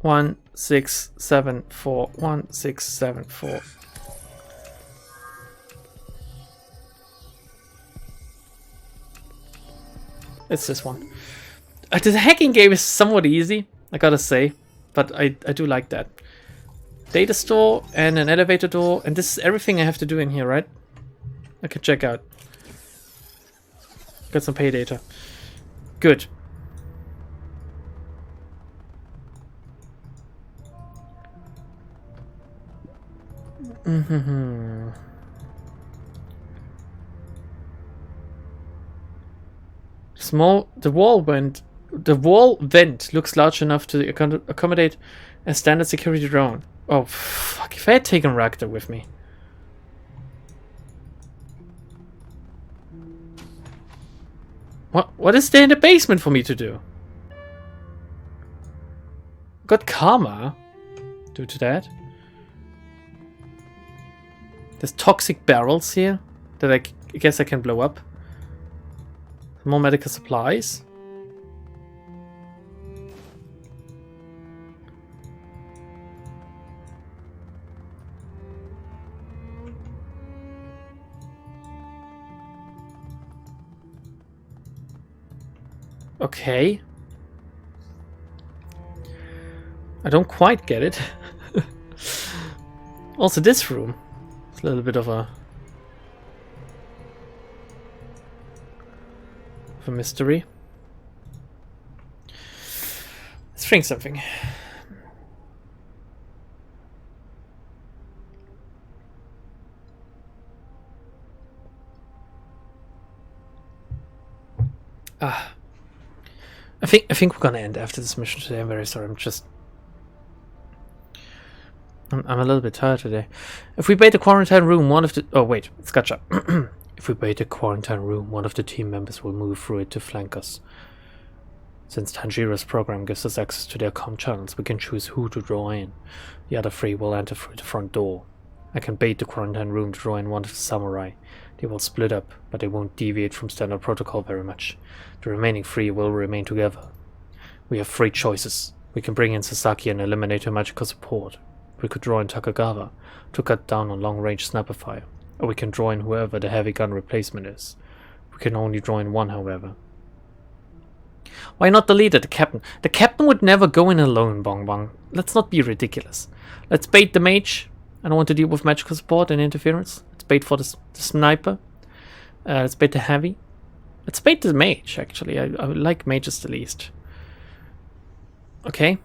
1674. 1674. It's this one. The hacking game is somewhat easy, I gotta say, but I do like that. Data store and an elevator door, and this is everything I have to do in here, right? I can check out. Got some pay data. Good. The wall vent looks large enough to accommodate a standard security drone. Oh fuck! If I had taken Ragnar with me. What is there in the basement for me to do? Got karma due to that. There's toxic barrels here that I guess I can blow up. More medical supplies. Okay. I don't quite get it. Also, this room. It's a little bit of a mystery. Let's drink something. I think we're gonna end after this mission today. I'm very sorry. I'm a little bit tired today. If we bait the quarantine room, one of the... Oh, wait. It's gotcha. If we bait the quarantine room, one of the team members will move through it to flank us. Since Tanjiro's program gives us access to their comm channels, we can choose who to draw in. The other three will enter through the front door. I can bait the quarantine room to draw in one of the samurai. They will split up, but they won't deviate from standard protocol very much. The remaining three will remain together. We have three choices. We can bring in Sasaki and eliminate her magical support. We could draw in Takagawa to cut down on long-range sniper fire. Or we can draw in whoever the heavy gun replacement is. We can only draw in one, however. Why not the leader, the captain? The captain would never go in alone, Bong Bong. Let's not be ridiculous. Let's bait the mage. I don't want to deal with magical support and interference. Let's bait for the sniper. Let's bait the heavy. Let's bait the mage, actually. I like mages the least. Okay.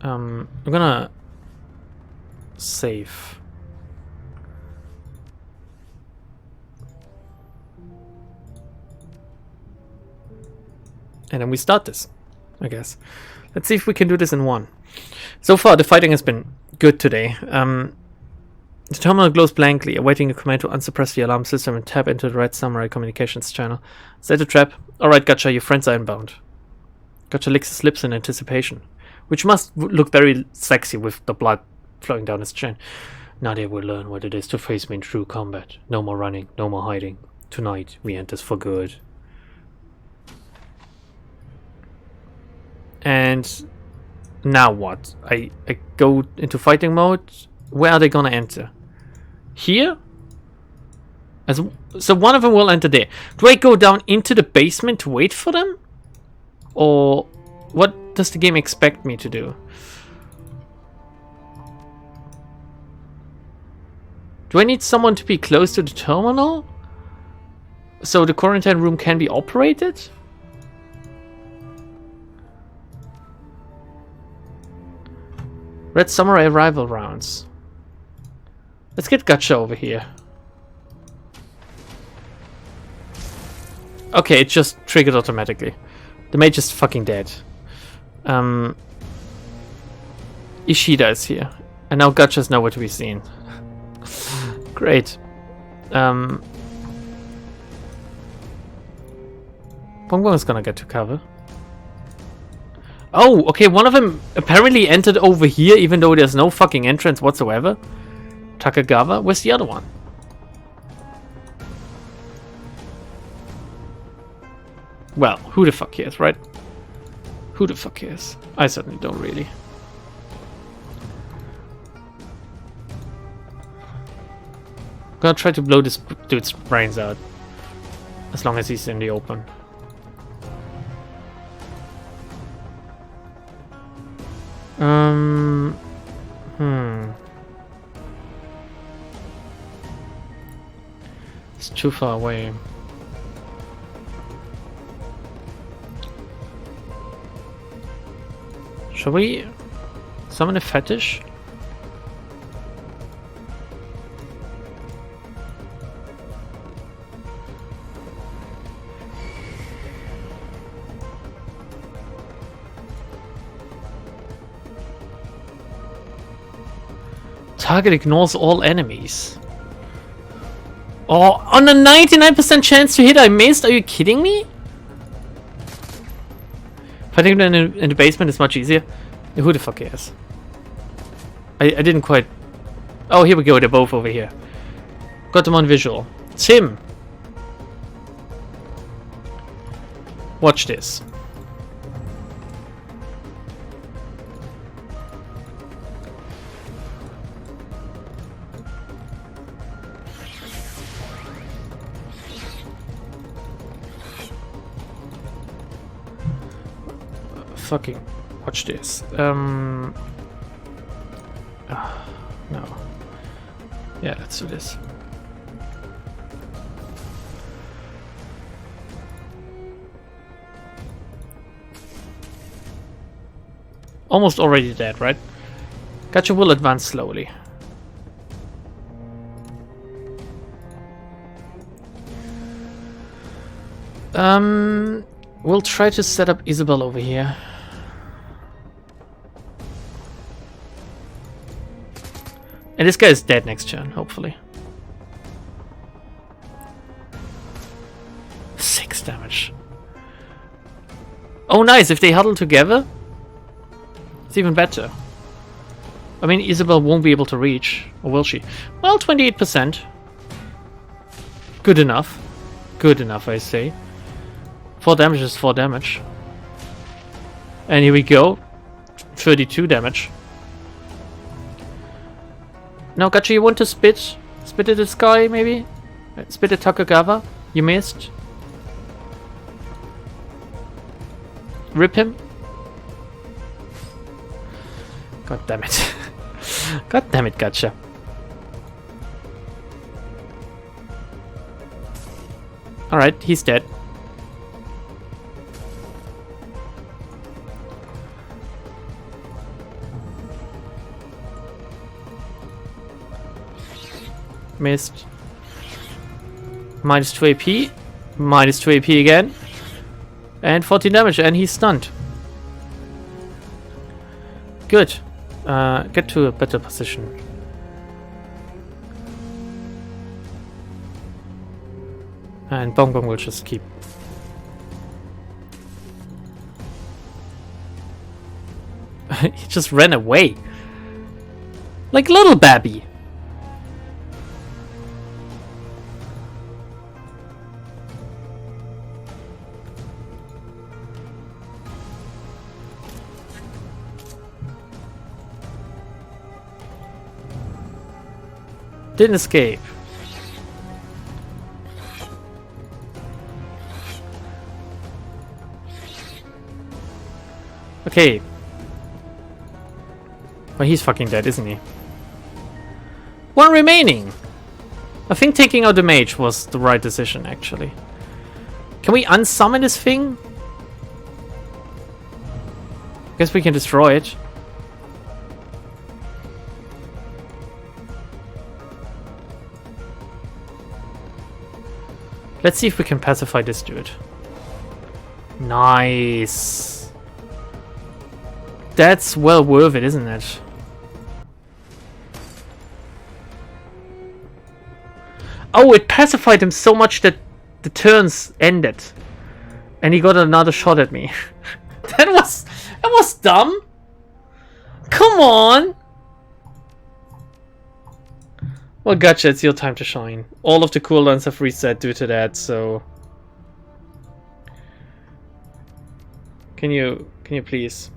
I'm gonna save. And then we start this, I guess. Let's see if we can do this in one. So far, the fighting has been good today. The terminal glows blankly, awaiting a command to unsuppress the alarm system and tap into the right samurai communications channel. Set a trap. Alright, Gacha, your friends are inbound. Gacha licks his lips in anticipation, which must look very sexy with the blood flowing down his chin. Now they will learn what it is to face me in true combat. No more running, no more hiding. Tonight, we end this for good. And now what? I go into fighting mode. Where are they gonna enter? Here? So one of them will enter there. Do I go down into the basement to wait for them? Or what does the game expect me to do? Do I need someone to be close to the terminal so the quarantine room can be operated? Red Samurai arrival rounds. Let's get Gacha over here. Okay, it just triggered automatically. The mage is fucking dead. Ishida is here. And now Gacha's nowhere to be seen. Great. Bong Bong is gonna get to cover. Oh, okay, one of them apparently entered over here even though there's no fucking entrance whatsoever. Takagawa? Where's the other one? Well, who the fuck cares, right? Who the fuck cares? I certainly don't really. I'm gonna try to blow this dude's brains out. As long as he's in the open. It's too far away. Shall we summon a fetish? Target ignores all enemies. Oh, on a 99% chance to hit, I missed? Are you kidding me? Fighting them in the basement is much easier. Who the fuck cares? I didn't quite... Oh, here we go. They're both over here. Got them on visual. Tim! Watch this. Fucking watch this. No. Yeah, let's do this. Almost already dead, right? Gotcha will advance slowly. We'll try to set up Isabel over here. And this guy is dead next turn, hopefully. 6 damage. Oh nice, if they huddle together, it's even better. I mean, Isabel won't be able to reach, or will she? Well, 28%. Good enough. Good enough, I say. 4 damage is 4 damage. And here we go. 32 damage. Now, Gachi, you want to spit? Spit at this guy, maybe? Spit at Takagawa? You missed. Rip him. God damn it. God damn it, Gacha. Alright, he's dead. Missed. Minus 2 AP. Minus 2 AP again. And 14 damage, and he's stunned. Good. Get to a better position. And Bong Bong will just keep. He just ran away. Like little Babby. Didn't escape. Okay. Well, he's fucking dead, isn't he? 1 remaining! I think taking out the mage was the right decision, actually. Can we unsummon this thing? Guess we can destroy it. Let's see if we can pacify this dude. Nice. That's well worth it, isn't it? Oh, it pacified him so much that the turns ended. And he got another shot at me. That was dumb. Come on. Well, gotcha, it's your time to shine. All of the cooldowns have reset due to that, so... Can you please?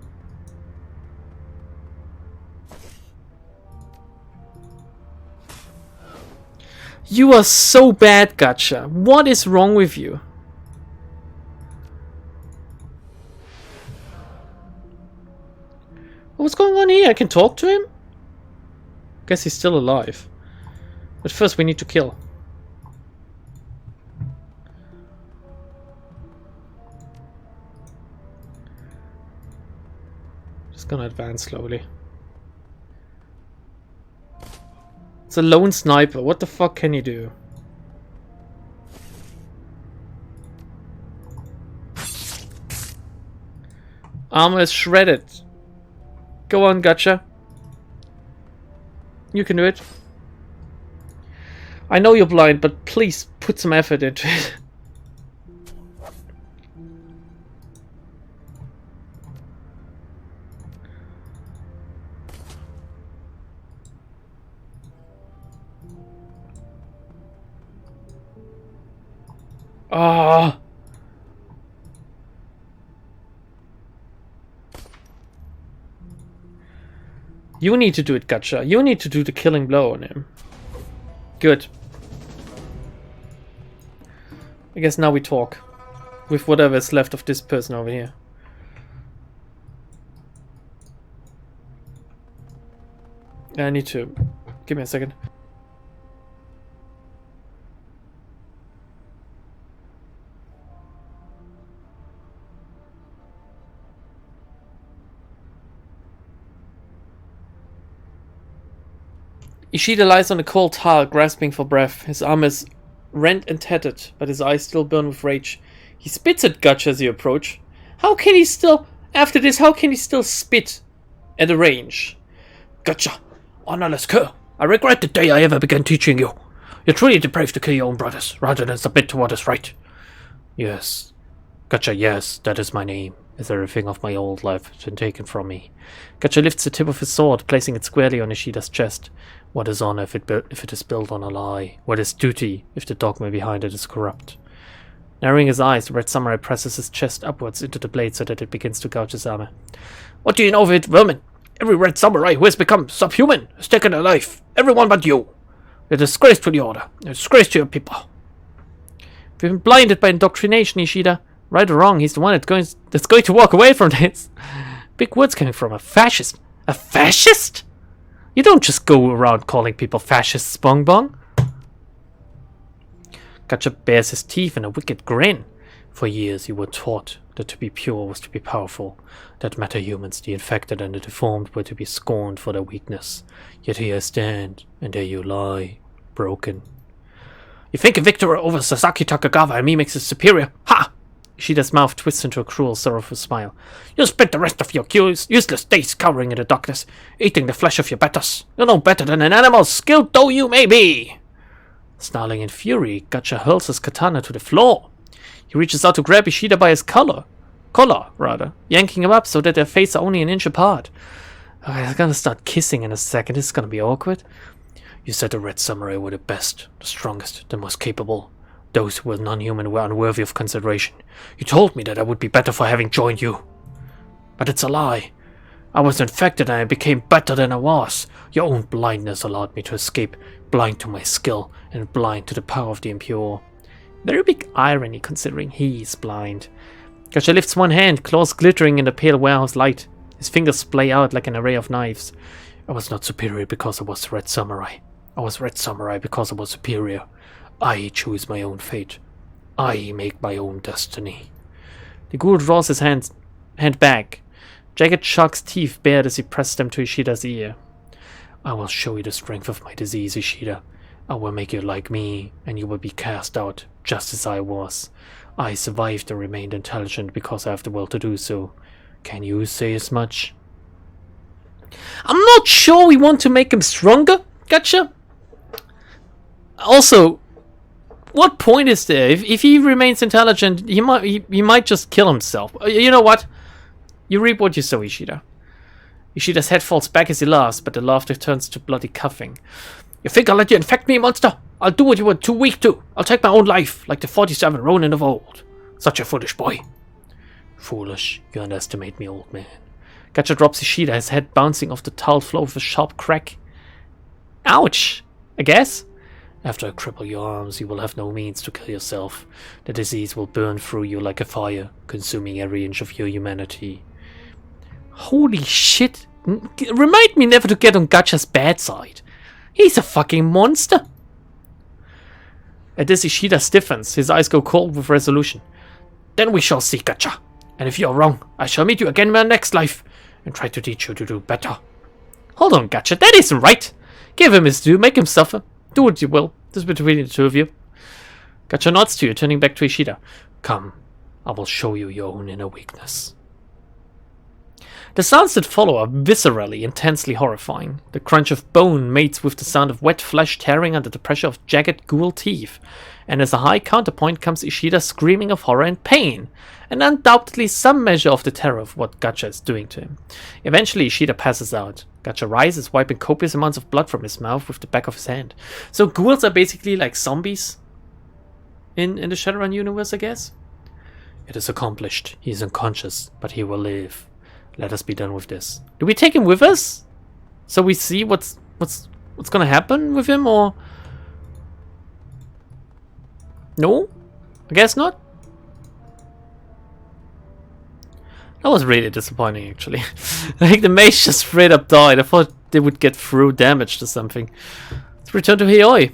You are so bad, Gacha. What is wrong with you? What's going on here? I can talk to him? Guess he's still alive. But first we need to kill. Just gonna advance slowly. It's a lone sniper. What the fuck can you do? Armor is shredded. Go on, Gacha. You can do it. I know you're blind, but please put some effort into it. Ah. You need to do it, Gacha. You need to do the killing blow on him. Good. I guess now we talk. With whatever is left of this person over here. I need to... Give me a second. Ishida lies on the cold tile, grasping for breath. His arm is rent and tattered, but his eyes still burn with rage. He spits at Gacha as he approaches. How can he still... After this, how can he still spit at a range? Gacha, honorless cur. I regret the day I ever began teaching you. You're truly depraved to kill your own brothers, rather than submit to what is right. Yes. Gacha, yes, that is my name. As everything of my old life has been taken from me. Gacha lifts the tip of his sword, placing it squarely on Ishida's chest. What is honor if it is built on a lie? What is duty if the dogma behind it is corrupt? Narrowing his eyes, the Red Samurai presses his chest upwards into the blade so that it begins to gouge his armor. What do you know of it, vermin? Every Red Samurai who has become subhuman has taken a life. Everyone but you. You're a disgrace to the order. A disgrace to your people. We've been blinded by indoctrination, Ishida. Right or wrong, he's the one that's going to walk away from this. Big words coming from a fascist. A fascist? You don't just go around calling people fascists, Bong Bong. Gacha bares his teeth in a wicked grin. For years you were taught that to be pure was to be powerful, that meta-humans, the infected and the deformed, were to be scorned for their weakness. Yet here I stand, and there you lie, broken. You think a victory over Sasaki Takagawa and me makes us superior? Ha! Ishida's mouth twists into a cruel, sorrowful smile. You'll spend the rest of your useless days cowering in the darkness, eating the flesh of your betters. You're no better than an animal, skilled though you may be. Snarling in fury, Gacha hurls his katana to the floor. He reaches out to grab Ishida by his collar, yanking him up so that their faces are only an inch apart. They're gonna start kissing in a second. This is gonna be awkward. You said the Red Samurai were the best, the strongest, the most capable. Those who were non-human were unworthy of consideration. You told me that I would be better for having joined you. But it's a lie. I was infected and I became better than I was. Your own blindness allowed me to escape, blind to my skill and blind to the power of the impure. Very big irony considering he is blind. Gacha lifts one hand, claws glittering in the pale warehouse light. His fingers splay out like an array of knives. I was not superior because I was Red Samurai. I was Red Samurai because I was superior. I choose my own fate. I make my own destiny. The ghoul draws his hand back. Jagged shark's teeth bared as he pressed them to Ishida's ear. I will show you the strength of my disease, Ishida. I will make you like me, and you will be cast out, just as I was. I survived and remained intelligent because I have the will to do so. Can you say as much? I'm not sure we want to make him stronger, Gacha. Also, what point is there? If he remains intelligent, he might just kill himself. You know what? You reap what you sow, Ishida. Ishida's head falls back as he laughs, but the laughter turns to bloody coughing. You think I'll let you infect me, monster? I'll do what you were too weak to. I'll take my own life, like the 47 Ronin of old. Such a foolish boy. Foolish. You underestimate me, old man. Gacha drops Ishida, his head bouncing off the tiled floor with a sharp crack. Ouch! I guess? After I cripple your arms, you will have no means to kill yourself. The disease will burn through you like a fire, consuming every inch of your humanity. Holy shit! Remind me never to get on Gacha's bad side. He's a fucking monster! At this, Ishida stiffens. His eyes go cold with resolution. Then we shall see, Gacha. And if you are wrong, I shall meet you again in my next life and try to teach you to do better. Hold on, Gacha. That isn't right. Give him his due. Make him suffer. Do what you will. This is between the two of you. Gacha nods to you, turning back to Ishida. Come, I will show you your own inner weakness. The sounds that follow are viscerally, intensely horrifying. The crunch of bone mates with the sound of wet flesh tearing under the pressure of jagged ghoul teeth. And as a high counterpoint comes Ishida screaming of horror and pain, and undoubtedly some measure of the terror of what Gacha is doing to him. Eventually Ishida passes out. Gacha rises, wiping copious amounts of blood from his mouth with the back of his hand. So ghouls are basically like zombies in the Shadowrun universe, I guess? It is accomplished. He is unconscious, but he will live. Let us be done with this. Do we take him with us? So we see what's gonna happen with him, or... No? I guess not? That was really disappointing, actually. Like, the mage just straight up died. I thought they would get through damage to something. Let's return to Heioi.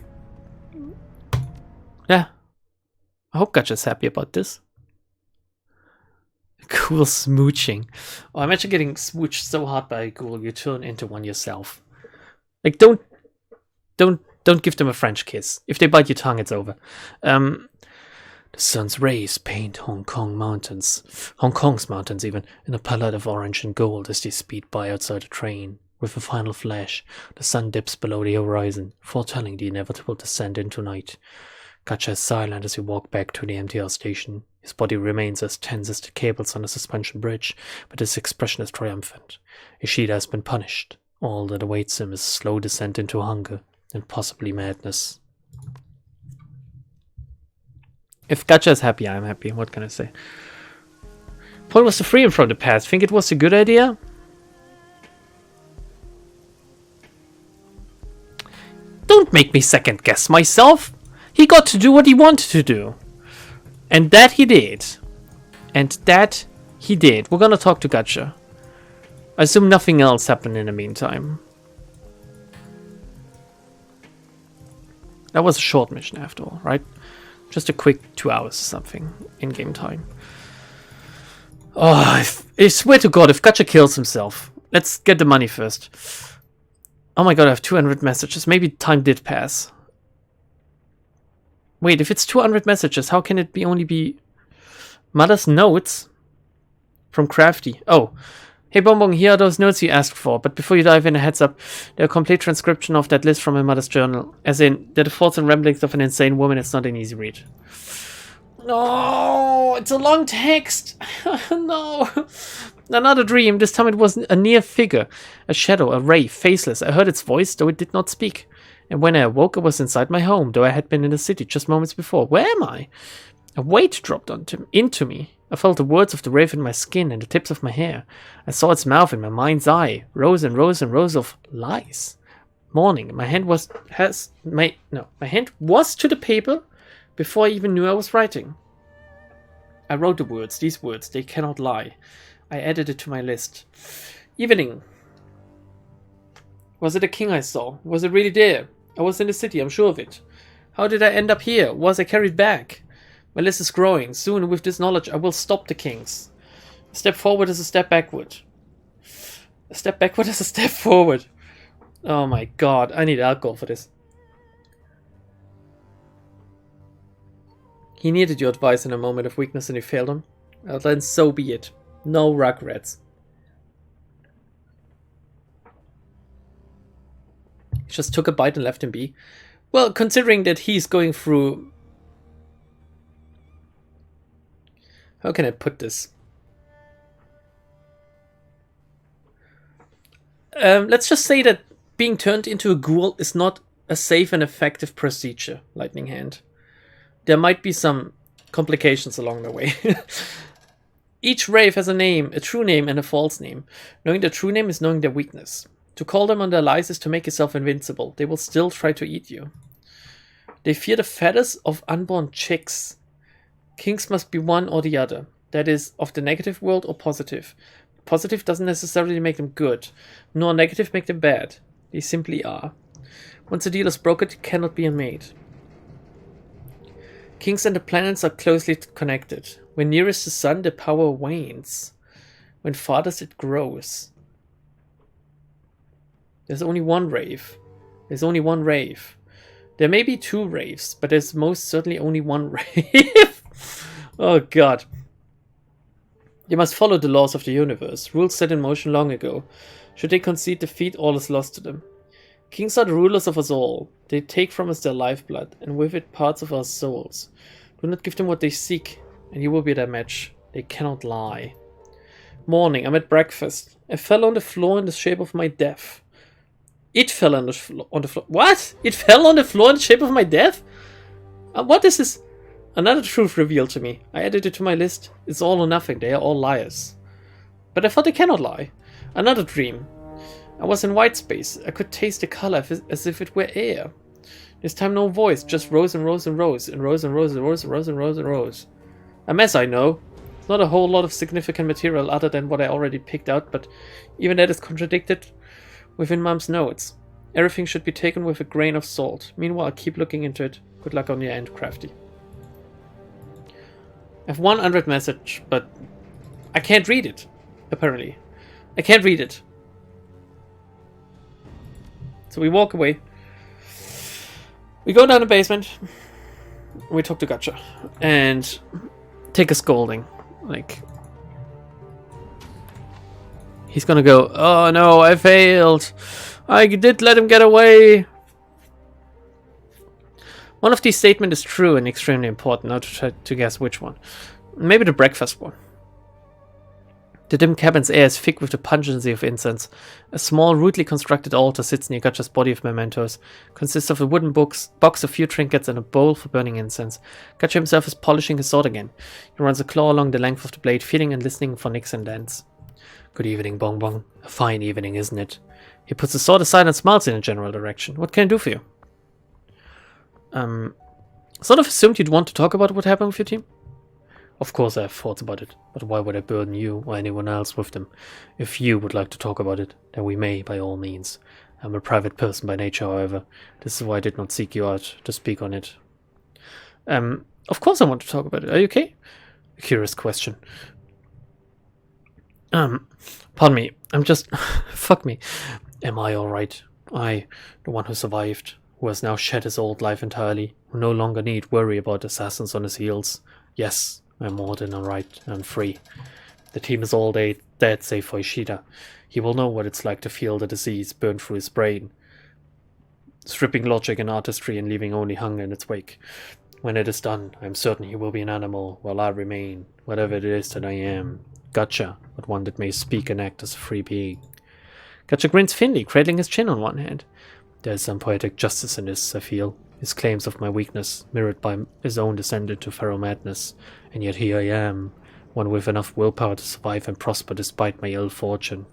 Yeah. I hope Gacha's happy about this. Cool smooching. Oh, imagine getting smooched so hard by a ghoul you turn into one yourself. Like, don't give them a French kiss. If they bite your tongue, it's over. The sun's rays paint Hong Kong's mountains even, in a palette of orange and gold as they speed by outside the train. With a final flash, the sun dips below the horizon, foretelling the inevitable descent into night. Gacha is silent as he walks back to the MTR station. His body remains as tense as the cables on a suspension bridge, but his expression is triumphant. Ishida has been punished. All that awaits him is a slow descent into hunger and possibly madness. If Gacha is happy, I'm happy. What can I say? Point was to free him from the past. Think it was a good idea? Don't make me second guess myself. He got to do what he wanted to do. And that he did. And that he did. We're gonna talk to Gacha. I assume nothing else happened in the meantime. That was a short mission after all, right? Just a quick 2 hours or something in-game time. Oh, I swear to God, if Gacha kills himself. Let's get the money first. Oh my God, I have 200 messages. Maybe time did pass. Wait, if it's 200 messages, how can it only be Mother's notes from Crafty? Oh, hey Bonbon, here are those notes you asked for, but before you dive in, a heads up, they're a complete transcription of that list from my mother's journal. As in, they're the thoughts and ramblings of an insane woman. It's not an easy read. No, it's a long text. No. Another dream. This time it was a near figure, a shadow, a ray, faceless. I heard its voice, though it did not speak. And when I awoke, I was inside my home, though I had been in the city just moments before. Where am I? A weight dropped into me. I felt the words of the rave in my skin and the tips of my hair. I saw its mouth in my mind's eye. Rows and rows and rows of lies. Morning. My hand was to the paper before I even knew I was writing. I wrote the words. These words, they cannot lie. I added it to my list. Evening. Was it a king I saw? Was it really there? I was in the city, I'm sure of it. How did I end up here? Was I carried back? My list is growing. Soon, with this knowledge, I will stop the kings. A step forward is a step backward. A step backward is a step forward. Oh my God, I need alcohol for this. He needed your advice in a moment of weakness and you failed him. Well, then so be it. No regrets. He just took a bite and left him be. Well, considering that he's going through... How can I put this? Let's just say that being turned into a ghoul is not a safe and effective procedure, Lightning Hand. There might be some complications along the way. Each rave has a name, a true name and a false name. Knowing their true name is knowing their weakness. To call them on their lies is to make yourself invincible. They will still try to eat you. They fear the feathers of unborn chicks. Kings must be one or the other. That is, of the negative world or positive. Positive doesn't necessarily make them good, nor negative make them bad. They simply are. Once a deal is brokered, it cannot be unmade. Kings and the planets are closely connected. When nearest the sun, the power wanes. When farthest, it grows. There's only one rave. There's only one rave. There may be two raves, but there's most certainly only one rave. Oh god. They must follow the laws of the universe, rules set in motion long ago. Should they concede defeat, all is lost to them. Kings are the rulers of us all. They take from us their lifeblood, and with it parts of our souls. Do not give them what they seek, and you will be their match. They cannot lie. Morning, I'm at breakfast. I fell on the floor in the shape of my death. It fell on the floor. What? It fell on the floor in the shape of my death? What is this? Another truth revealed to me. I added it to my list. It's all or nothing. They are all liars. But I thought they cannot lie. Another dream. I was in white space. I could taste the color as if it were air. This time no voice, just rows and rows and rows, and rows and rows and rows and rows and rows and rows. A mess, I know. It's not a whole lot of significant material other than what I already picked out, but even that is contradicted within Mom's notes. Everything should be taken with a grain of salt. Meanwhile, I'll keep looking into it. Good luck on your end, Crafty. I have 100 message, but I can't read it, apparently. I can't read it. So we walk away. We go down the basement. We talk to Gotcha. And take a scolding. Like, he's gonna go, oh no, I failed. I did let him get away. One of these statements is true and extremely important. Now to try to guess which one. Maybe the breakfast one. The dim cabin's air is thick with the pungency of incense. A small, rudely constructed altar sits near Gotcha's body of mementos. Consists of a wooden box, a few trinkets, and a bowl for burning incense. Gotcha himself is polishing his sword again. He runs a claw along the length of the blade, feeling and listening for nicks and dents. Good evening, Bong Bong. A fine evening, isn't it? He puts the sword aside and smiles in a general direction. What can I do for you? Sort of assumed you'd want to talk about what happened with your team. Of course I have thoughts about it, but why would I burden you or anyone else with them? If you would like to talk about it, then we may, by all means. I'm a private person by nature, however. This is why I did not seek you out to speak on it. Of course I want to talk about it. Are you okay? A curious question. Pardon me, I'm just... Fuck me. Am I alright? I, the one who survived, who has now shed his old life entirely, who no longer need worry about assassins on his heels. Yes, I'm more than alright and free. The team is all dead save for Ishida. He will know what it's like to feel the disease burn through his brain, stripping logic and artistry and leaving only hunger in its wake. When it is done, I am certain he will be an animal, while I remain, whatever it is that I am. Gotcha, but one that may speak and act as a free being. Gotcha grins thinly, cradling his chin on one hand. There is some poetic justice in this, I feel. His claims of my weakness, mirrored by his own descent into feral madness. And yet here I am, one with enough willpower to survive and prosper despite my ill fortune.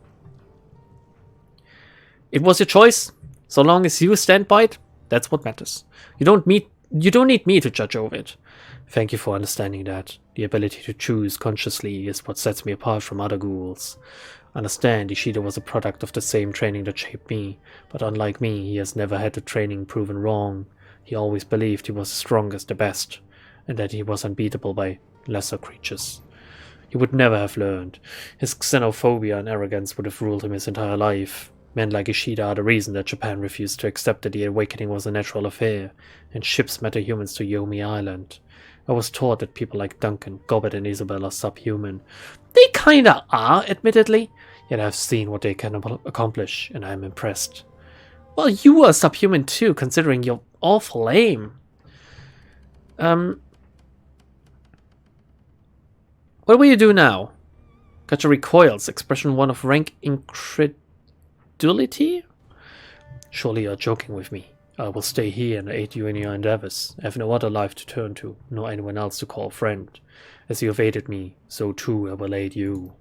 It was your choice. So long as you stand by it, that's what matters. You don't need me to judge over it. Thank you for understanding that. The ability to choose consciously is what sets me apart from other ghouls. Understand, Ishida was a product of the same training that shaped me, but unlike me, he has never had the training proven wrong. He always believed he was the strongest, the best, and that he was unbeatable by lesser creatures. He would never have learned. His xenophobia and arrogance would have ruled him his entire life. Men like Ishida are the reason that Japan refused to accept that the awakening was a natural affair, and ships metahumans to Yomi Island. I was taught that people like Duncan, Gobbett, and Isabel are subhuman. They kinda are, admittedly, yet I've seen what they can accomplish, and I'm impressed. Well, you are subhuman too, considering you're awful lame. What will you do now? Gotcha recoils, expression one of rank incredulity? Surely you're joking with me. I will stay here and aid you in your endeavors. I have no other life to turn to, nor anyone else to call friend. As you have aided me, so too I will aid you.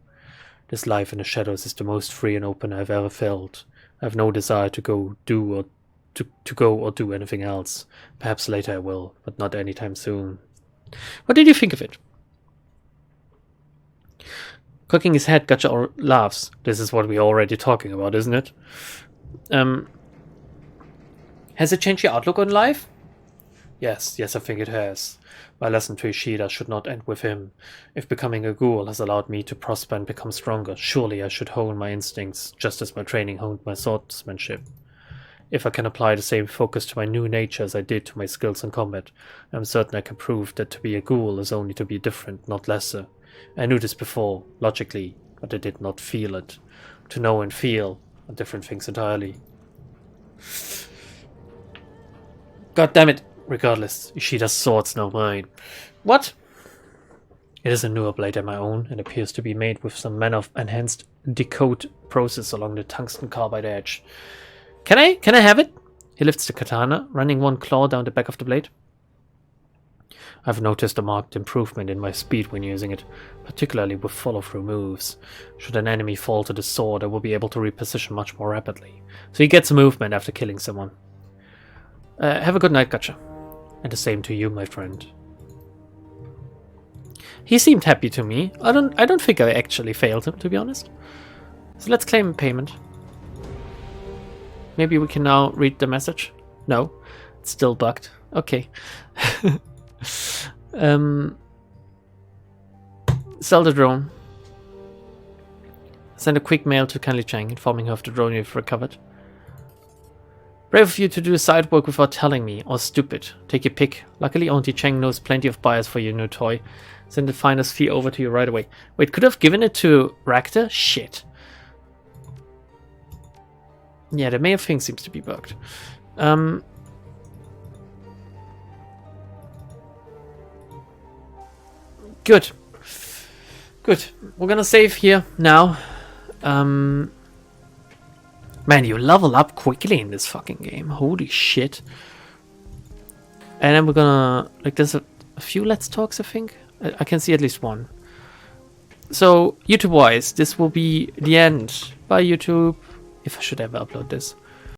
This life in the shadows is the most free and open I have ever felt. I have no desire to go or do anything else. Perhaps later I will, but not anytime soon. What did you think of it? Cocking his head, Gotcha laughs. This is what we're already talking about, isn't it? Has it changed your outlook on life? Yes, I think it has. My lesson to Ishida should not end with him. If becoming a ghoul has allowed me to prosper and become stronger, surely I should hone my instincts, just as my training honed my swordsmanship. If I can apply the same focus to my new nature as I did to my skills in combat, I am certain I can prove that to be a ghoul is only to be different, not lesser. I knew this before, logically, but I did not feel it. To know and feel are different things entirely. God damn it! Regardless, Ishida's sword's now mine. What? It is a newer blade than my own, and appears to be made with some manner of enhanced decode process along the tungsten carbide edge. Can I have it? He lifts the katana, running one claw down the back of the blade. I've noticed a marked improvement in my speed when using it, particularly with follow-through moves. Should an enemy fall to the sword, I will be able to reposition much more rapidly. So he gets movement after killing someone. Have a good night, Gotcha. And the same to you, my friend. He seemed happy to me. I don't think I actually failed him, to be honest. So let's claim payment. Maybe we can now read the message. No, it's still bugged. Okay. Sell the drone. Send a quick mail to Kenli Chang, informing her of the drone you've recovered. Brave of you to do the side work without telling me, or stupid. Take your pick. Luckily, Auntie Chang knows plenty of buyers for your new toy. Send the finder's fee over to you right away. Wait, could I have given it to Rakta? Shit. Yeah, the mail thing seems to be bugged. Good. Good. We're gonna save here now. Man, you level up quickly in this fucking game. Holy shit. And then we're gonna... Like, there's a few Let's Talks, I think. I can see at least one. So, YouTube-wise, this will be the end. Bye, YouTube. If I should ever upload this.